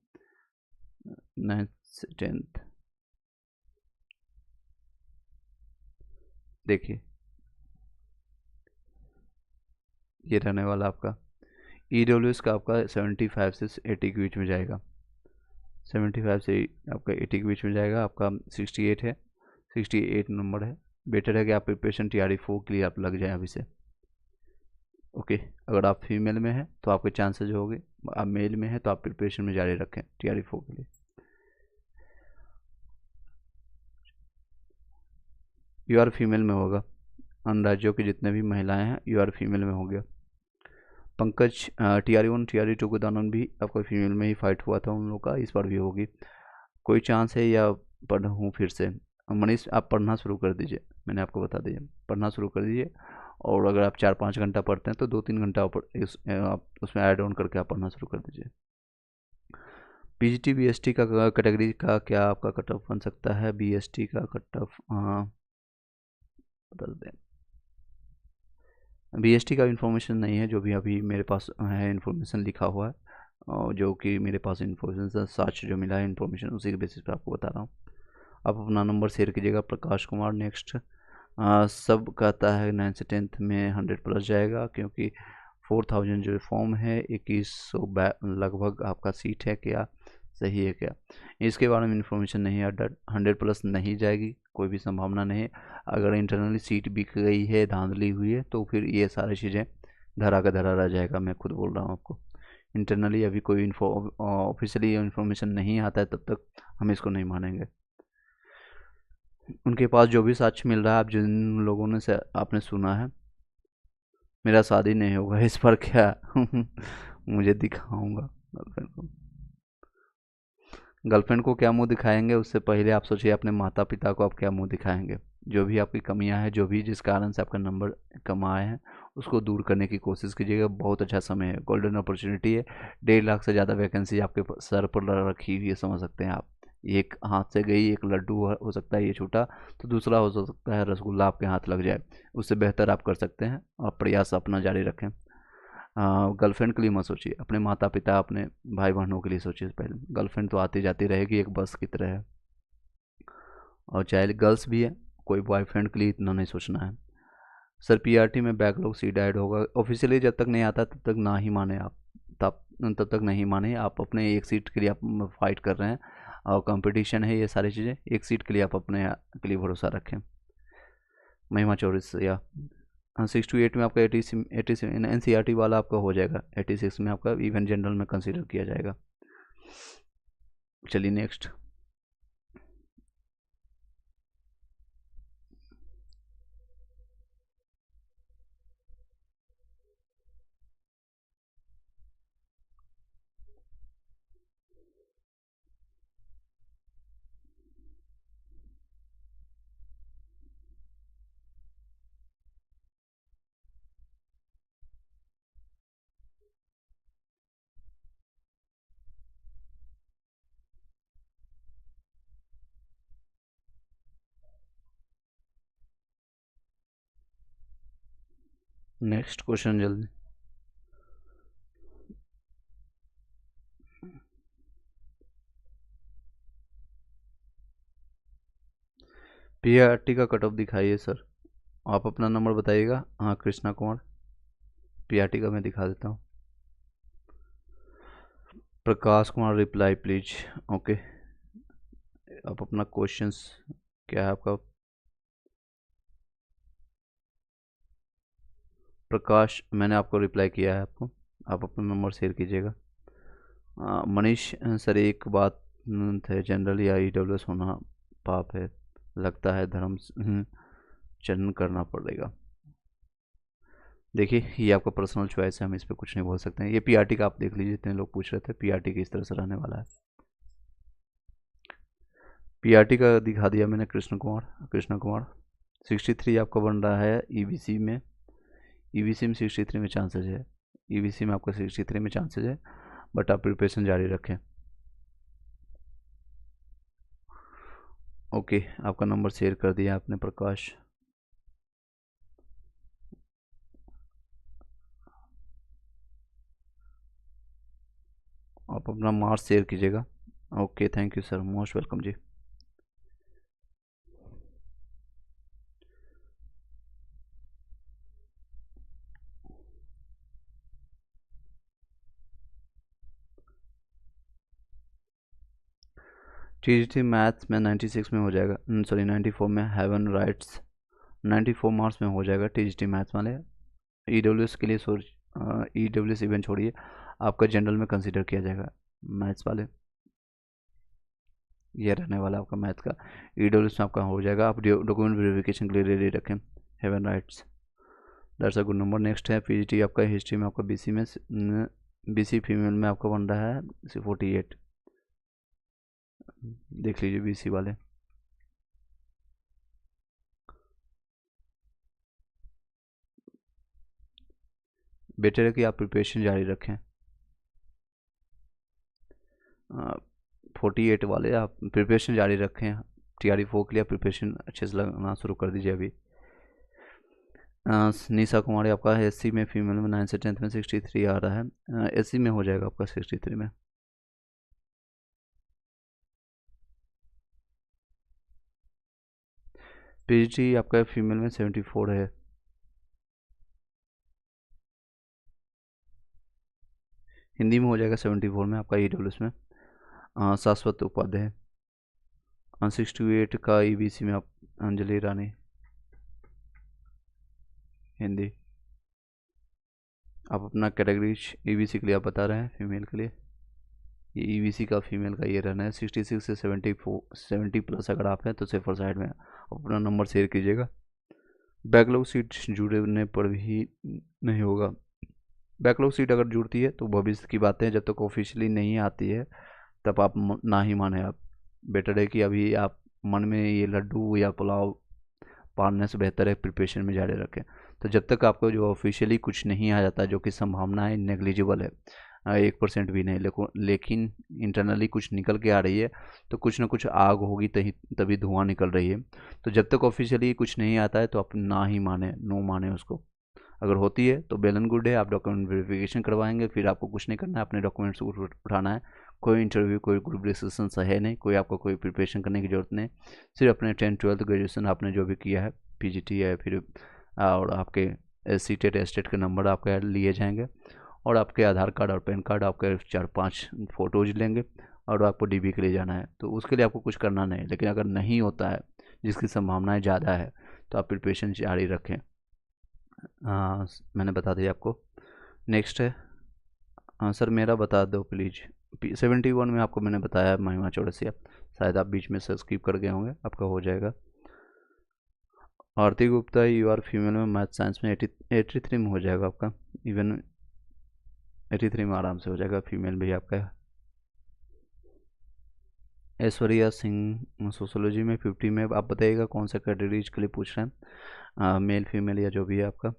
9th से 10th। देखिए ये रहने वाला आपका EWS का आपका 75 से 80 के बीच में जाएगा। 75 से आपका 80 के बीच में जाएगा। आपका 68 है, 68 नंबर है। बेटर है कि आप प्रिपरेशन TRE4 के लिए आप लग जाएं अभी से। ओके, अगर आप फीमेल में हैं तो आपके चांसेज होंगे, आप मेल में हैं तो आप प्रिपरेशन में जारी रखें TRE4 के लिए। यूआर फीमेल में होगा, अन्य राज्यों के जितने भी महिलाएं हैं यूआर फीमेल में हो गया। पंकज TRE1 TRE2 के दौरान भी आपका फीमेल में ही फाइट हुआ था उन लोगों का, इस बार भी होगी। कोई चांस है या पढ़ूँ फिर से? मनीष आप पढ़ना शुरू कर दीजिए, मैंने आपको बता दिया, पढ़ना शुरू कर दीजिए। और अगर आप 4-5 घंटा पढ़ते हैं तो 2-3 घंटा आप उसमें ऐड ऑन करके आप पढ़ना शुरू कर दीजिए। PGT BST का कैटेगरी का क्या आपका कट ऑफ बन सकता है? BST का कट ऑफ बता दें। BST का इन्फॉर्मेशन नहीं है, जो भी अभी मेरे पास है इन्फॉर्मेशन लिखा हुआ है, और जो कि मेरे पास इन्फॉर्मेशन सर्च जो मिला है इन्फॉर्मेशन उसी के बेसिस पे आपको बता रहा हूँ। आप अपना नंबर शेयर कीजिएगा। प्रकाश कुमार नेक्स्ट सब कहता है 9 से 10th में 100+ जाएगा, क्योंकि 4000 जो फॉर्म है 2100 लगभग आपका सीट है, क्या सही है क्या? इसके बारे में इन्फॉर्मेशन नहीं है। 100+ नहीं जाएगी, कोई भी संभावना नहीं है। अगर इंटरनली सीट बिक गई है, धांधली हुई है, तो फिर ये सारी चीज़ें धरा का धरा रह जाएगा। मैं खुद बोल रहा हूँ आपको, इंटरनली अभी कोई ऑफिशियली इन्फॉर्मेशन नहीं आता है तब तक हम इसको नहीं मानेंगे। उनके पास जो भी साक्ष्य मिल रहा है, आप जिन लोगों ने से आपने सुना है मेरा शादी नहीं होगा, इस पर क्या मुझे दिखाऊंगा गर्लफ्रेंड को। गर्लफ्रेंड को क्या मुंह दिखाएंगे, उससे पहले आप सोचिए अपने माता पिता को आप क्या मुंह दिखाएंगे। जो भी आपकी कमियां हैं, जो भी जिस कारण से आपका नंबर कम आए हैं, उसको दूर करने की कोशिश कीजिएगा। बहुत अच्छा समय है, गोल्डन अपॉर्चुनिटी है। 1.5 लाख से ज़्यादा वैकेंसी आपके सर पर रखी हुई है, समझ सकते हैं आप। एक हाथ से गई, एक लड्डू हो सकता है ये छूटा, तो दूसरा हो सकता है रसगुल्ला आपके हाथ लग जाए। उससे बेहतर आप कर सकते हैं, और प्रयास अपना जारी रखें। गर्लफ्रेंड के लिए मत सोचिए, अपने माता पिता अपने भाई बहनों के लिए सोचिए पहले। गर्लफ्रेंड तो आती जाती रहेगी, एक बस की तरह है, और चाहे गर्ल्स भी है, कोई बॉयफ्रेंड के लिए इतना नहीं सोचना है। सर PRT में बैकलॉग सीट ऐड होगा ऑफिशियली, जब तक नहीं आता तब तक ना ही माने आप, तब तक नहीं माने आप। अपने एक सीट के लिए आप फाइट कर रहे हैं, और कंपटीशन है ये सारी चीज़ें। एक सीट के लिए आप अपने के लिए भरोसा रखें। महिमा चौरसिया हाँ 6 to 8 में आपका 86 NCERT वाला आपका हो जाएगा, 86 में आपका इवन जनरल में कंसिडर किया जाएगा। चलिए नेक्स्ट। नेक्स्ट क्वेश्चन जल्दी। PRT का कट ऑफ दिखाइए सर, आप अपना नंबर बताइएगा। हाँ कृष्णा कुमार, PRT का मैं दिखा देता हूँ। Prakash Kumar reply please. Okay, आप अपना क्वेश्चंस क्या है आपका? प्रकाश, मैंने आपको रिप्लाई किया है आपको, आप अपना नंबर शेयर कीजिएगा। मनीष सर एक बात है, जनरल या EWS होना पाप है, लगता है धर्म चरण करना पड़ेगा। देखिए ये आपका पर्सनल चॉइस है, हम इस पर कुछ नहीं बोल सकते हैं। ये PRT का आप देख लीजिए, जितने लोग पूछ रहे थे PRT किस तरह से रहने वाला है। PRT का दिखा दिया मैंने, कृष्ण कुमार 63 आपका बन रहा है EBC में। EBC में 63 में चांसेज है, EBC में आपका 63 में चांसेज है, बट आप प्रिपरेशन जारी रखें। ओके, आपका नंबर शेयर कर दिया आपने प्रकाश। आप अपना मार्क्स शेयर कीजिएगा। Okay thank you sir, most welcome ji. TGT maths में 96 में हो जाएगा, सॉरी 94 में हेवन राइट्स 94 मार्क्स में हो जाएगा TGT मैथ्स वाले। EWS के लिए EWS इवेंट छोड़िए, आपका जनरल में कंसिडर किया जाएगा मैथ्स वाले। ये रहने वाला आपका मैथ का, EWS में आपका हो जाएगा। आप डॉक्यूमेंट वेरिफिकेशन के लिए रेडी रखें। Heaven rights, that's a good number. Next है PGT आपका हिस्ट्री में, आपका BC में BC फीमेल में आपका बन रहा है 48, देख लीजिए BC वाले। बेटर है कि आप प्रिपरेशन जारी रखें। 48 वाले आप प्रिपरेशन जारी रखें, TRE4 के लिए प्रिपरेशन अच्छे से लगना शुरू कर दीजिए अभी। निशा कुमारी आपका SC में फीमेल में 9 से 10th में 63 आ रहा है, SC में हो जाएगा आपका 63 में। PGT आपका फीमेल में 74 है। हिंदी में हो जाएगा 74 में आपका EWS में। शाश्वत उपाध्याय 68 का EBC में आप अंजलि रानी हिंदी। आप अपना कैटेगरी EBC के लिए आप बता रहे हैं फीमेल के लिए, ये EBC का फीमेल का ये रहना है 66 से 70 प्लस अगर आप हैं तो सेफर साइड में अपना नंबर शेयर कीजिएगा। बैकलॉग सीट जुड़ने पर भी नहीं होगा, बैकलॉग सीट अगर जुड़ती है तो भविष्य की बातें, जब तक ऑफिशियली नहीं आती है तब आप ना ही माने। आप बेटर है कि अभी आप मन में ये लड्डू या पुलाव पालने से बेहतर है प्रिपरेशन में जारी रखें। तो जब तक आपको जो ऑफिशियली कुछ नहीं आ जाता, जो कि संभावना है नेग्लिजिबल है, 1% भी नहीं, लेकिन इंटरनली कुछ निकल के आ रही है, तो कुछ ना कुछ आग होगी तभी धुआं निकल रही है। तो जब तक ऑफिशियली कुछ नहीं आता है तो आप ना ही माने, नो माने उसको। अगर होती है तो वेल एंड गुड है, आप डॉक्यूमेंट वेरिफिकेशन करवाएंगे, फिर आपको कुछ नहीं करना है, अपने डॉक्यूमेंट्स उठाना है। कोई इंटरव्यू, कोई ग्रुप डिस्कशन है नहीं, कोई आपको कोई प्रिपरेशन करने की ज़रूरत नहीं। सिर्फ अपने 10th 12th ग्रेजुएशन आपने जो भी किया है PGT है, फिर और आपके SC टेट के नंबर आपके लिए जाएंगे, और आपके आधार कार्ड और पैन कार्ड, आपके 4-5 फ़ोटोज लेंगे, और आपको DB के लिए जाना है। तो उसके लिए आपको कुछ करना नहीं, लेकिन अगर नहीं होता है, जिसकी संभावनाएँ ज़्यादा है, तो आप प्रिपरेशन जारी रखें। मैंने बता दिया आपको। नेक्स्ट है, सर मेरा बता दो प्लीज। 71 में आपको मैंने बताया महिमा चौरसिया, शायद आप बीच में से स्किप कर गए होंगे, आपका हो जाएगा। Aarti Gupta you are female में मैथ साइंस में 83 में हो जाएगा आपका, इवन 83 में आराम से हो जाएगा, फीमेल भी आपका। ऐश्वर्या सिंह सोशोलॉजी में 50 में। आप बताइएगा कौन सा कैटेगरीज के लिए पूछ रहे हैं, मेल फीमेल या जो भी है आपका।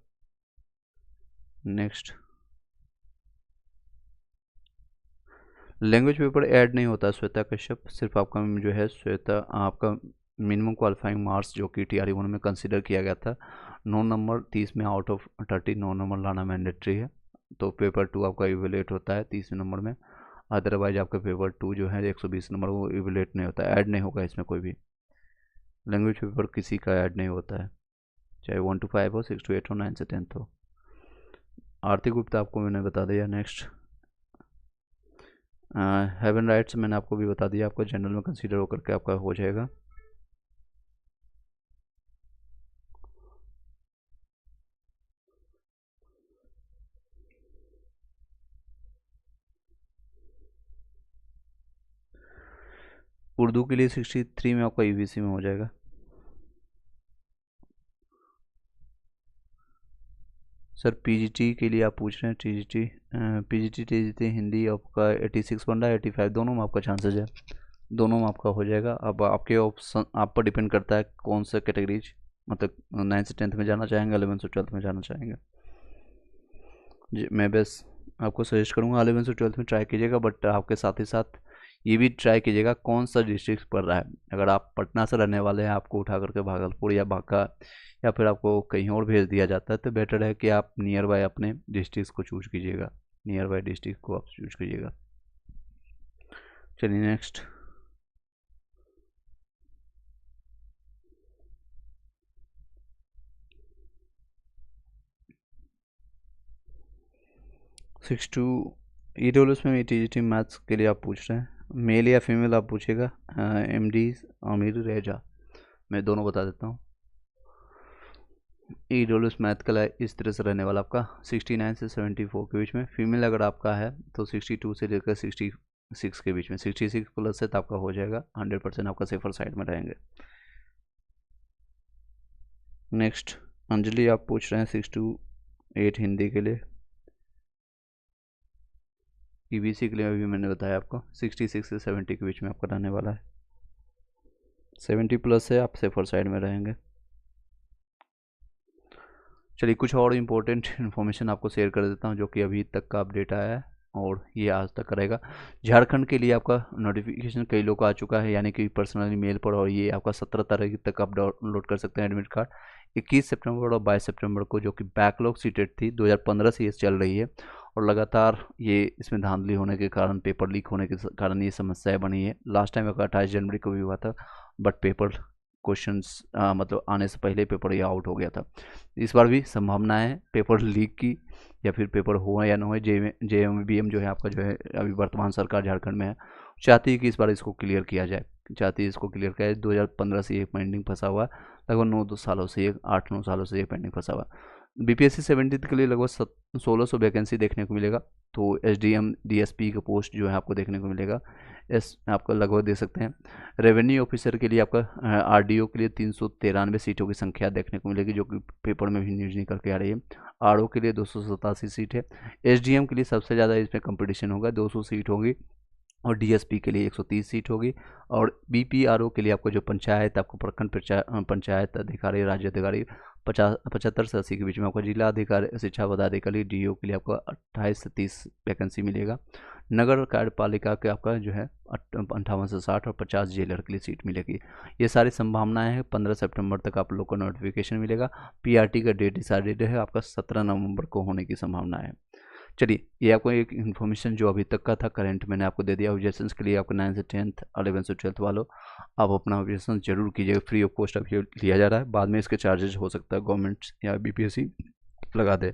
नेक्स्ट, लैंग्वेज पेपर ऐड नहीं होता श्वेता कश्यप, सिर्फ आपका जो है श्वेता आपका मिनिमम क्वालिफाइंग मार्क्स जो कि TRE 1 में कंसीडर किया गया था 9 नंबर 30 में आउट ऑफ 30 9 नंबर लाना मैंडेटरी है। तो पेपर 2 आपका इवेलेट होता है 30 नंबर में, अदरवाइज आपका पेपर 2 जो है 120 नंबर वो इवेलेट नहीं होता है, ऐड नहीं होगा इसमें कोई भी लैंग्वेज पेपर, किसी का ऐड नहीं होता है, चाहे 1 to 5 हो, 6 to 8 हो, 9 से 10 हो। आरती गुप्ता आपको मैंने बता दिया। नेक्स्ट, हेवन राइट्स मैंने आपको भी बता दिया, आपको जनरल में कंसीडर होकर के आपका हो जाएगा। उर्दू के लिए 63 में आपका EVC में हो जाएगा। सर PGT के लिए आप पूछ रहे हैं, PGT हिंदी आपका 86 बन रहा है, 85 दोनों में आपका चांसेस है, दोनों में आपका हो जाएगा। अब आपके ऑप्शन आप पर डिपेंड करता है कौन सा कैटेगरीज, मतलब 9 से 10th में जाना चाहेंगे, 11 से 12th में जाना चाहेंगे। जी मैं बस आपको सजेस्ट करूँगा 11 से 12th में ट्राई कीजिएगा, बट आपके साथ ही साथ ये भी ट्राई कीजिएगा कौन सा डिस्ट्रिक्ट पड़ रहा है। अगर आप पटना से रहने वाले हैं, आपको उठा करके भागलपुर या बांका या फिर आपको कहीं और भेज दिया जाता है, तो बेटर है कि आप नियर बाय अपने डिस्ट्रिक्ट को चूज कीजिएगा, नियर बाय डिस्ट्रिक्ट को आप चूज कीजिएगा। चलिए नेक्स्ट, सिक्स टू EWS में TGT मैथ्स के लिए आप पूछ रहे हैं, मेल या फीमेल आप पूछेगा। MD आमिर रेजा, मैं दोनों बता देता हूँ। EWS मैथ का इस तरह से रहने वाला आपका 69 से 74 के बीच में, फीमेल अगर आपका है तो 62 से लेकर 66 के बीच में, 66 प्लस है तो आपका हो जाएगा, 100% आपका सेफर साइड में रहेंगे। नेक्स्ट, अंजलि आप पूछ रहे हैं 6 to 8 हिंदी के लिए, EBC के लिए अभी मैंने बताया आपको 66 से 70 के बीच में आपका रहने वाला है, 70 प्लस है आप सेफर साइड में रहेंगे। चलिए कुछ और इम्पोर्टेंट इन्फॉर्मेशन आपको शेयर कर देता हूँ जो कि अभी तक का अपडेट आया है और ये आज तक करेगा। झारखंड के लिए आपका नोटिफिकेशन कई लोग का आ चुका है, यानी कि पर्सनली मेल पर, और ये आपका 17 तारीख तक आप डाउनलोड कर सकते हैं एडमिट कार्ड। 21 सितंबर और 22 सितंबर को, जो कि बैकलॉग सीटेड थी 2015 से ये चल रही है, और लगातार ये इसमें धांधली होने के कारण, पेपर लीक होने के कारण ये समस्याएं बनी है। लास्ट टाइम 28 जनवरी को भी हुआ था, बट पेपर क्वेश्चंस मतलब आने से पहले पेपर ये आउट हो गया था। इस बार भी संभावना है पेपर लीक की, या फिर पेपर हो या ना हो। JMBM जो है आपका, जो है अभी वर्तमान सरकार झारखंड में है, चाहती है कि इस बार इसको क्लियर किया जाए, चाहती है इसको क्लियर किया जाए। 2015 से ये पेंडिंग फंसा हुआ है, लगभग 9 सालों से, ये 8-9 सालों से ये पेंडिंग फंसा हुआ है। BPSC 17 के लिए लगभग 1600 वैकेंसी देखने को मिलेगा। तो SDM DSP का पोस्ट जो है आपको देखने को मिलेगा, आपको लगभग दे सकते हैं। रेवेन्यू ऑफिसर के लिए आपका RDO के लिए 393 सीटों की संख्या देखने को मिलेगी, जो कि पेपर में भी न्यूज निकल के आ रही है। RO के लिए 287 सीट है। SDM के लिए सबसे ज़्यादा इसमें कंपटीशन होगा, 200 सीट होगी, और DSP के लिए 130 सीट होगी। और BPRO के लिए आपको जो पंचायत, आपको प्रखंड पंचायत अधिकारी, राज्य अधिकारी 75 से 80 के बीच में, आपको जिला अधिकारी, शिक्षा पदाधिकारी DO के लिए आपको 28 से 30 वैकेंसी मिलेगा। नगर कार्यपालिका के आपका जो है 58 से 60, और 50 जेलर के लिए सीट मिलेगी। ये सारी संभावनाएं हैं। 15 सितंबर तक आप लोग को नोटिफिकेशन मिलेगा। PRT का डेट डिसाइडेड है, आपका 17 नवंबर को होने की संभावना है। चलिए ये आपको एक इन्फॉर्मेशन जो अभी तक का था करंट मैंने आपको दे दिया। ऑब्जेक्शंस के लिए आपको 9 से 10th 11 से 12th वालों, आप अपना ऑब्जेक्शन जरूर कीजिएगा, फ्री ऑफ कॉस्ट अभी लिया जा रहा है, बाद में इसके चार्जेस हो सकता है गवर्नमेंट या BPSC लगा दे।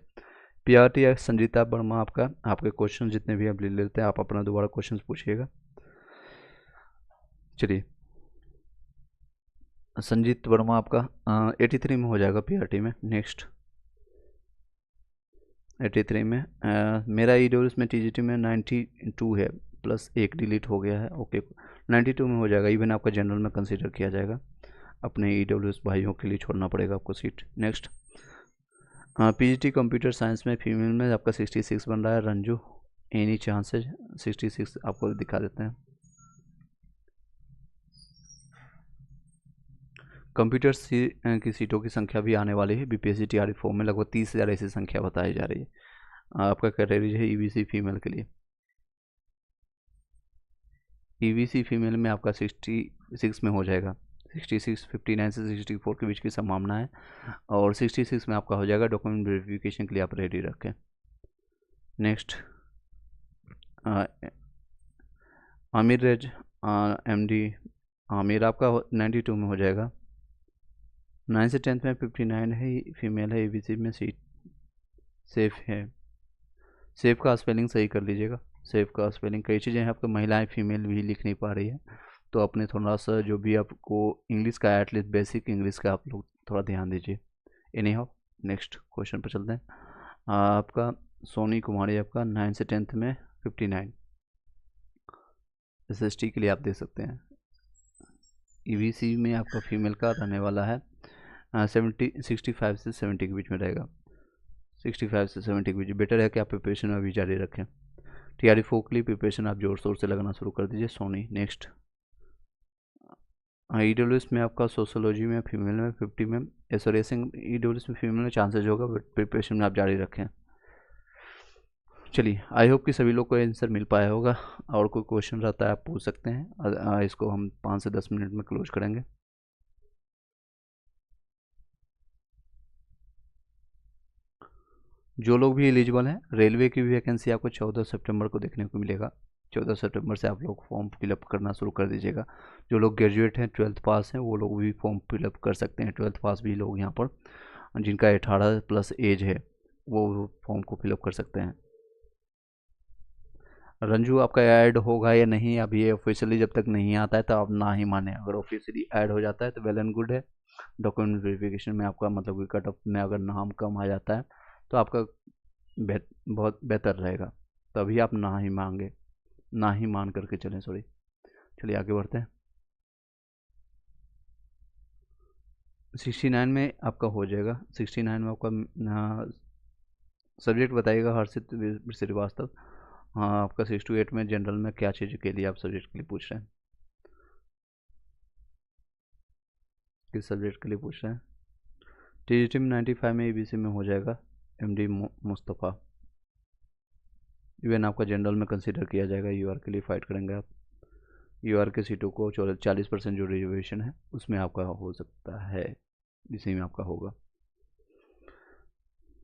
PRT या संजीता वर्मा आपका, आपके क्वेश्चन जितने भी आप ले लेते हैं, आप अपना दोबारा क्वेश्चन पूछिएगा। चलिए संजीत वर्मा आपका 83 में हो जाएगा PRT में। नेक्स्ट, 83 में मेरा EWS में TGT में 92 है, प्लस एक डिलीट हो गया है। ओके 92 में हो जाएगा। इवन आपका जनरल में कंसीडर किया जाएगा। अपने EWS भाइयों के लिए छोड़ना पड़ेगा आपको seat. Next PGT computer science में फीमेल में आपका 66 बन रहा है। रंजू एनी चांसेज 66 आपको दिखा देते हैं। कंप्यूटर की सीटों की संख्या भी आने वाली है। BPSC TRE फॉर्म में लगभग 30,000 ऐसी संख्या बताई जा रही है। आपका कैटेगरी है EVC फीमेल के लिए। EVC फीमेल में आपका 66 में हो जाएगा। 66 59 से 64 के बीच की संभावना है, और 66 में आपका हो जाएगा। डॉक्यूमेंट वेरिफिकेशन के लिए आप रेडी रखें। नेक्स्ट आमिर रेज MD आमिर आपका 92 में हो जाएगा। 9 से 10th में 59 है, फीमेल है। EVC में सीट सेफ है। सेफ का स्पेलिंग सही कर लीजिएगा। सेफ का स्पेलिंग कई चीज़ें हैं आपको, महिलाएं फीमेल भी लिख नहीं पा रही है, तो अपने थोड़ा सा जो भी आपको इंग्लिश का एटलीस्ट बेसिक इंग्लिश का आप लोग थोड़ा ध्यान दीजिए। एनी हाउ नेक्स्ट क्वेश्चन पर चलते हैं। आपका सोनी कुमारी आपका 9 से 10th में 59 SST के लिए आप दे सकते हैं। EVC में आपका फीमेल का रहने वाला है 65 से 70 के बीच में रहेगा। 65 से 70 के बीच बेटर है कि आप प्रिपरेशन अभी जारी रखें। TRE 4 के लिए प्रिपरेशन आप जोर शोर से लगाना शुरू कर दीजिए। सोनी नेक्स्ट EWS में आपका सोशोलॉजी में फीमेल में 50 में रेसिंग EWS में फीमेल में चांसेज होगा, बट प्रिपरेशन में आप जारी रखें। चलिए आई होप कि सभी लोग को आंसर मिल पाया होगा। और कोई क्वेश्चन रहता है आप पूछ सकते हैं। इसको हम 5 से 10 मिनट में क्लोज करेंगे। जो लोग भी एलिजिबल हैं, रेलवे की भी वैकेंसी आपको 14 सितंबर को देखने को मिलेगा। 14 सितंबर से आप लोग फॉर्म फिलअप करना शुरू कर दीजिएगा। जो लोग ग्रेजुएट हैं, 12th पास हैं, वो लोग भी फॉर्म फिलअप कर सकते हैं। 12th पास भी लोग यहाँ पर जिनका 18+ एज है वो फॉर्म को फिलअप कर सकते हैं। रंजू आपका ऐड होगा या नहीं, अब ये ऑफिशियली जब तक नहीं आता है तो आप ना ही माने। अगर ऑफिशियली ऐड हो जाता है तो वेल एंड गुड है। डॉक्यूमेंट वेरिफिकेशन में आपका मतलब कि कट ऑफ में अगर नाम कम आ जाता है तो आपका बहुत बेहतर रहेगा। तभी आप ना ही मांगे, ना ही मान करके चलें। सॉरी, चलिए आगे बढ़ते हैं। 69 में आपका हो जाएगा। 69 में आपका सब्जेक्ट बताइएगा हर्षित श्रीवास्तव। हाँ आपका 6 to 8 में जनरल में क्या चीज़ के लिए आप सब्जेक्ट के लिए पूछ रहे हैं, किस सब्जेक्ट के लिए पूछ रहे हैं? TGT में 95 में EBC में हो जाएगा। MD मुस्तफ़ा। इवन आपका जनरल में कंसिडर किया जाएगा। UR के लिए फाइट करेंगे आप। UR के सीटों को 40% जो रिजर्वेशन है उसमें आपका हो सकता है, इसी में आपका होगा।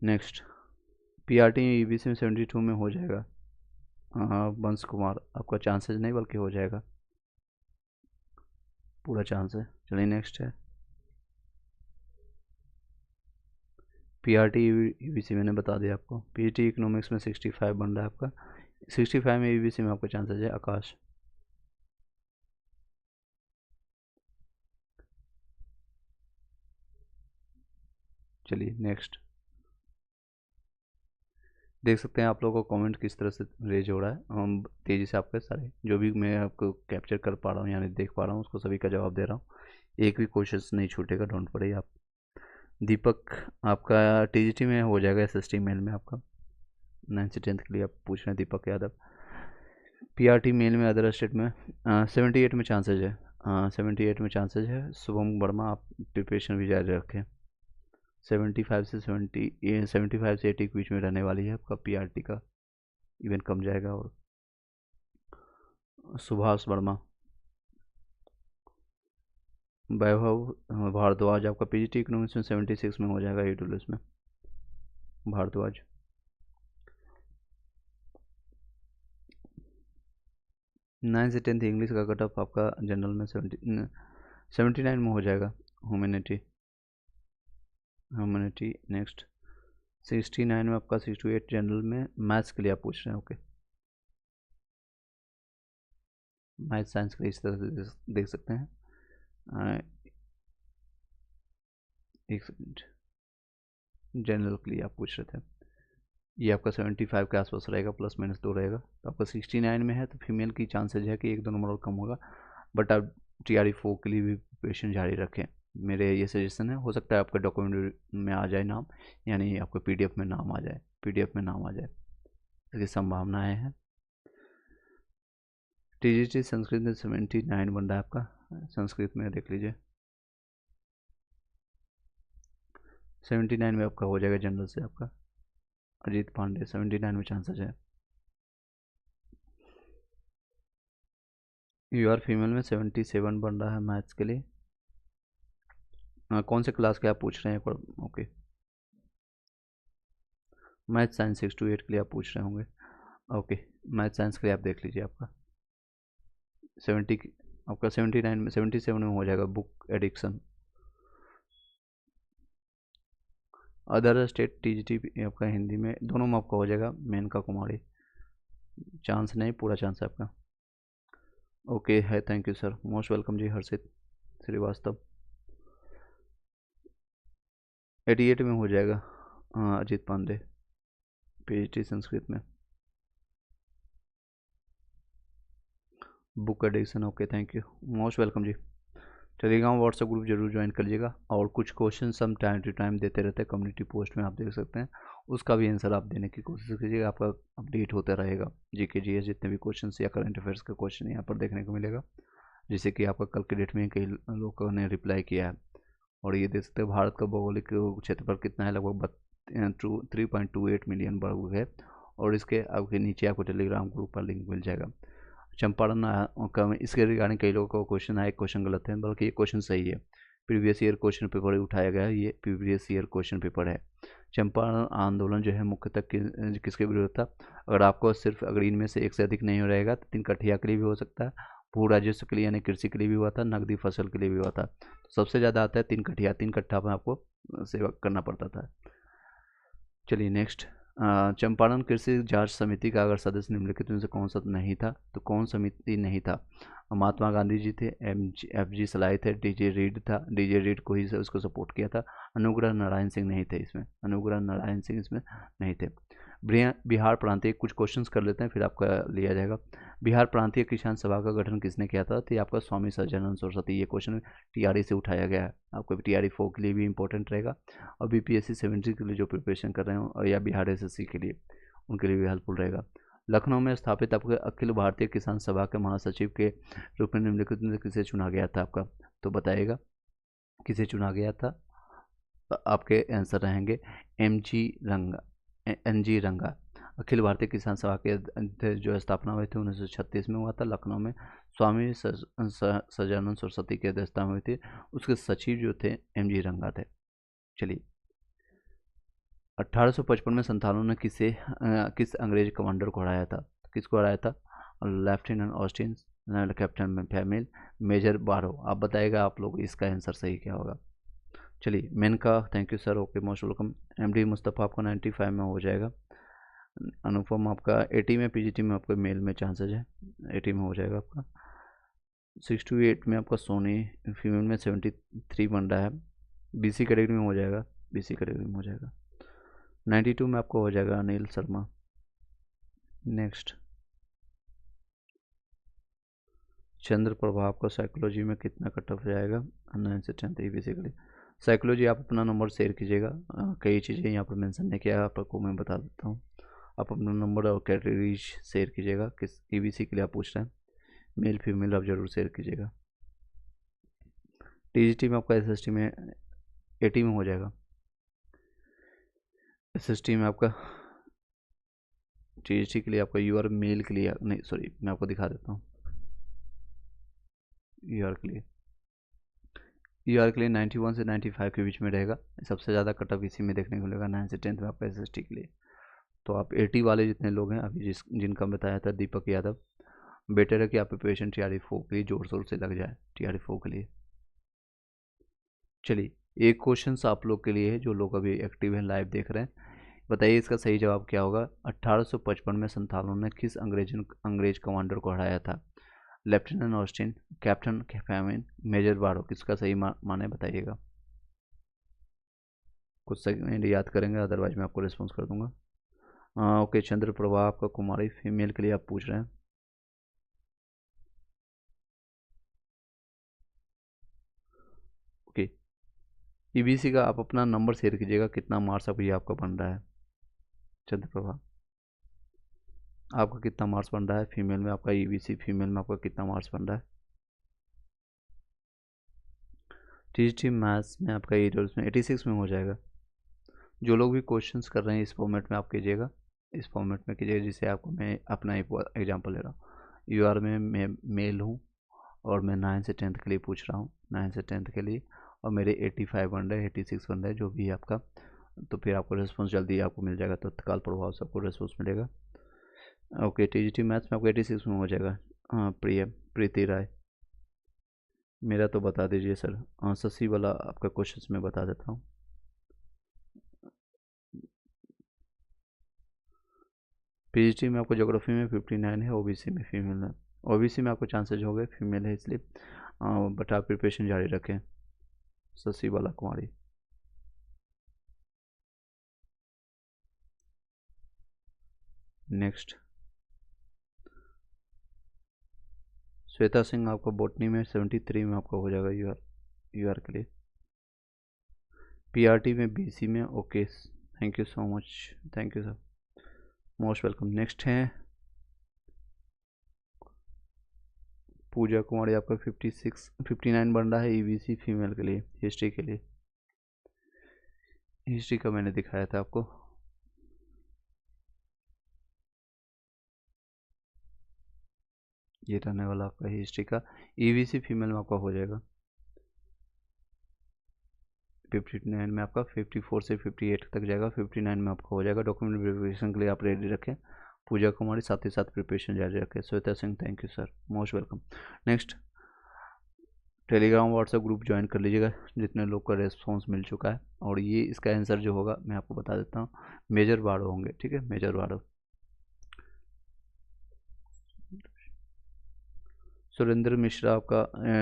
नेक्स्ट PRT EBC में 72 में हो जाएगा। वंश कुमार आपका चांसेस नहीं बल्कि हो जाएगा, पूरा चांस है। चलिए नेक्स्ट है PRT EBC मैंने बता दिया आपको। PGT इकोनॉमिक्स में 65 बन रहा है आपका। 65 में EBC में आपका चांसेस है। आकाश चलिए नेक्स्ट देख सकते हैं आप लोगों को कमेंट किस तरह से रेज हो रहा है। हम तेज़ी से आपके सारे जो भी मैं आपको कैप्चर कर पा रहा हूँ यानी देख पा रहा हूँ उसको सभी का जवाब दे रहा हूँ। एक भी क्वेश्चन नहीं छूटेगा, डोंट वरी आप। दीपक आपका TGT में हो जाएगा। SST मेल में आपका 9 से 10th के लिए आप पूछ रहे हैं दीपक यादव। PRT मेल में अदर स्टेट में 78 में चांसेज है। 78 में चांसेज है। शुभम वर्मा आप प्रिपरेशन भी जारी रखें। 75 से 80 के बीच में रहने वाली है आपका PRT का, इवन कम जाएगा। और सुभाष वर्मा, वैभव भारद्वाज आपका PGT इकोनॉमिक्स में 76 में हो जाएगा। EWS में भारद्वाज। 9 से 10th इंग्लिश का कट ऑफ आपका जनरल में 79 में हो जाएगा। ह्यूमैनिटी नेक्स्ट 69 में आपका 6 to 8 जनरल में मैथ्स के लिए आप पूछ रहे हैं। ओके मैथ साइंस के लिए इस तरह से देख सकते हैं। एक सेकंड, जनरल के लिए आप पूछ रहे थे। ये आपका 75 के आसपास रहेगा, प्लस माइनस 2 रहेगा। तो आपका 69 में है तो फीमेल की चांसेज है कि 1-2 नंबर और कम होगा। बट आप TRE4 के लिए भी प्रिपरेशन जारी रखें, मेरे ये सजेशन है। हो सकता है आपका डॉक्यूमेंट में आ जाए नाम, यानी आपका PDF में नाम आ जाए, PDF में नाम आ जाए, इसकी संभावनाएँ हैं। TGT संस्कृत में 79 बन रहा है आपका, संस्कृत में देख लीजिए 79 में आपका हो जाएगा। जनरल से आपका अजीत पांडे 79 में चांसेस है। UR फीमेल में 77 बन रहा है मैथ्स के लिए। कौन से क्लास के आप पूछ रहे हैं एक बार? ओके, मैथ साइंस 6 to 8 के लिए आप पूछ रहे होंगे। ओके, मैथ साइंस के लिए आप देख लीजिए आपका 70, आपका 79 में 77 में हो जाएगा। Book addiction, other state TGT आपका हिंदी में दोनों में आपका हो जाएगा। मेनका कुमारी चांस नहीं, पूरा चांस है आपका। ओके है, thank you sir, most welcome ji. Harshit Srivastava 88 में हो जाएगा। अजीत पांडे PhD संस्कृत में। Book addiction, okay thank you, most welcome ji. Telegram WhatsApp group जरूर ज्वाइन कर लीजिएगा, और कुछ क्वेश्चन हम टाइम टू टाइम देते रहते हैं कम्युनिटी पोस्ट में, आप देख सकते हैं, उसका भी आंसर आप देने की कोशिश कीजिएगा, आपका अपडेट होता रहेगा। GK GS जितने भी क्वेश्चन या करंट अफेयर्स का क्वेश्चन यहाँ पर देखने को मिलेगा, जिससे कि आपका कल के डेट में कई लोगों ने रिप्लाई किया है। और ये देख सकते हैं भारत का भौगोलिक क्षेत्रफल कितना है, लगभग 3.28 मिलियन वर्ग है। और इसके आपके नीचे आपको टेलीग्राम ग्रुप पर लिंक मिल जाएगा। चंपारण का इसके रिगार्डिंग कई लोगों का क्वेश्चन आया, क्वेश्चन गलत है, बल्कि ये क्वेश्चन सही है। प्रीवियस ईयर क्वेश्चन पेपर ही उठाया गया है, ये प्रीवियस ईयर क्वेश्चन पेपर है। चंपारण आंदोलन जो है मुख्यतः किसके विरुद्ध था? अगर आपको सिर्फ अगर इनमें से एक से अधिक नहीं रहेगा तो 3 कठिया के लिए भी हो सकता है, भू राजस्व के लिए यानी कृषि के लिए भी हुआ था, नकदी फसल के लिए भी हुआ था। तो सबसे ज़्यादा आता है 3 कठिया, 3 कट्ठा में आपको सेवा करना पड़ता था। चलिए नेक्स्ट, चंपारण कृषि जांच समिति का अगर सदस्य निम्नलिखित में से कौन सा नहीं था, तो कौन समिति नहीं था? महात्मा गांधी जी थे, FG सलाई थे, DJ रीड था, DJ रीड को ही उसको सपोर्ट किया था। अनुग्रह नारायण सिंह नहीं थे इसमें, अनुग्रह नारायण सिंह इसमें नहीं थे। बिहार प्रांतीय, कुछ क्वेश्चंस कर लेते हैं फिर आपका लिया जाएगा। बिहार प्रांतीय किसान सभा का गठन किसने किया था? तो ये आपका स्वामी सज्जनानंद सरस्वती। ये क्वेश्चन TRE से उठाया गया है, आपको TRE4 के लिए भी इंपॉर्टेंट रहेगा, और BPSC 70 के लिए जो प्रिपरेशन कर रहे हो, और या बिहार SSC के लिए, उनके लिए भी हेल्पफुल रहेगा। लखनऊ में स्थापित आपके अखिल भारतीय किसान सभा के महासचिव के रूप में निम्नलिखित में किसे चुना गया था आपका? तो बताइएगा किसे चुना गया था। आपके आंसर रहेंगे NG रंगा। अखिल भारतीय किसान सभा के जो स्थापना हुई थी 1936 में हुआ था, लखनऊ में स्वामी सज्जनानंद सरस्वती की अध्यक्षता में हुई थी। उसके सचिव जो थे MG रंगा थे। चलिए, 1855 में संथालों ने किस अंग्रेज कमांडर को हराया था? किसको हराया था? लेफ्टिनेंट ऑस्टिन, कैप्टन फैमिल, मेजर बारो। आप बताइएगा आप लोग इसका आंसर सही क्या होगा। चलिए, Menka, thank you sir, okay most welcome. MD Mustafa आपको 95 में हो जाएगा। अनुपम आपका 80 में, PGT में आपको मेल में चांसेज है, 80 में हो जाएगा आपका। 6 to 8 में आपका सोनी, फीमेल में 73 बन रहा है, BC कैटेगरी में हो जाएगा, BC कैटेगरी में हो जाएगा। 92 में आपको हो जाएगा अनिल शर्मा। नेक्स्ट, चंद्र प्रभा आपको साइकोलॉजी में कितना कट ऑफ जाएगा? 9 से 10 EBC के लिए। साइकोलॉजी आप अपना नंबर शेयर कीजिएगा, कई चीज़ें यहाँ पर मेंशन नहीं किया आपको, मैं बता देता हूँ। आप अपना नंबर और कैटेगरीज शेयर कीजिएगा, किस EBC के लिए आप पूछ रहे हैं, मेल फीमेल आप जरूर शेयर कीजिएगा। TGT में आपका SST में 80 में हो जाएगा। SST में आपका TGT के लिए आपका UR मेल के लिए नहीं, सॉरी मैं आपको दिखा देता हूँ। UR के लिए 91 से 95 के बीच में रहेगा, सबसे ज़्यादा कट ऑफ इसी में देखने को मिलेगा 9 से 10 में आपका SST के लिए। तो आप 80 वाले जितने लोग हैं अभी जिनका बताया था दीपक यादव, बेटर है कि आप प्रिपरेशन TRE4 के लिए जोर शोर से लग जाए, TRE4 के लिए। चलिए, एक क्वेश्चन आप लोग के लिए है जो लोग अभी एक्टिव हैं, लाइव देख रहे हैं, बताइए इसका सही जवाब क्या होगा। 1855 में संथालों ने किस अंग्रेज कमांडर को हराया था? लेफ्टिनेंट ऑस्टिन, कैप्टन फैमिन, मेजर बारो। किसका सही माने बताइएगा। कुछ सेकंड याद करेंगे, अदरवाइज मैं आपको रिस्पॉन्स कर दूंगा। ओके, चंद्र प्रभा आपका कुमारी फीमेल के लिए आप पूछ रहे हैं। ओके, ईबीसी का आप अपना नंबर शेयर कीजिएगा, कितना मार्क्स अभी आपका बन रहा है चंद्र प्रभा, आपका कितना मार्क्स बन रहा है फीमेल में, आपका ईबीसी फीमेल में आपका कितना मार्क्स बन रहा है। टीजीटी मैथ्स में आपका 86 में हो जाएगा। जो लोग भी क्वेश्चंस कर रहे हैं इस फॉर्मेट में आप कीजिएगा, इस फॉर्मेट में कीजिएगा, जिसे आपको मैं अपना एक एग्जांपल ले रहा हूँ। यूआर में मैं मेल हूँ और मैं 9 से 10th के लिए पूछ रहा हूँ, 9 से 10th के लिए, और मेरे 85 बन रहे हैं, 86 बन रहे हैं, जो भी है आपका, तो फिर आपको रिस्पॉन्स जल्दी आपको मिल जाएगा, तो तत्काल प्रभाव से आपको रिस्पॉन्स मिलेगा। ओके, टीजीटी मैथ्स में आपको 86 में हो जाएगा। हाँ, प्रीति राय, मेरा तो बता दीजिए सर। हाँ, शशि वाला आपका क्वेश्चन मैं बता देता हूँ। पीजीटी में आपको ज्योग्राफी में 59 है, ओबीसी में फीमेल है, ओबीसी में आपको चांसेज हो गए, फीमेल है इसलिए, बट आप प्रिपरेशन जारी रखें। शशि बाला कुमारी, नेक्स्ट श्वेता सिंह आपको बॉटनी में 73 में आपका हो जाएगा, यूआर के लिए। पीआरटी में बीसी में, okay, thank you so much, thank you sir, most welcome. Next है पूजा कुमारी, आपका 59 बन रहा है ईबीसी फीमेल के लिए, हिस्ट्री के लिए। हिस्ट्री का मैंने दिखाया था आपको, ये रहने वाला आपका हिस्ट्री का, ईबीसी फीमेल में आपका हो जाएगा 59 में, आपका 54 से 58 तक जाएगा, 59 में आपका हो जाएगा। डॉक्यूमेंट वेरिफिकेशन के लिए आप रेडी रखें। पूजा कुमारी साथ ही साथ प्रिपरेशन जारी रखें। Shweta Singh, thank you sir, most welcome. Next, Telegram WhatsApp group join कर लीजिएगा, जितने लोग का रेस्पॉन्स मिल चुका है। और ये इसका आंसर जो होगा मैं आपको बता देता हूँ, मेजर बाड़ो होंगे, ठीक है, मेजर बाड़ो। सुरेंद्र मिश्रा आपका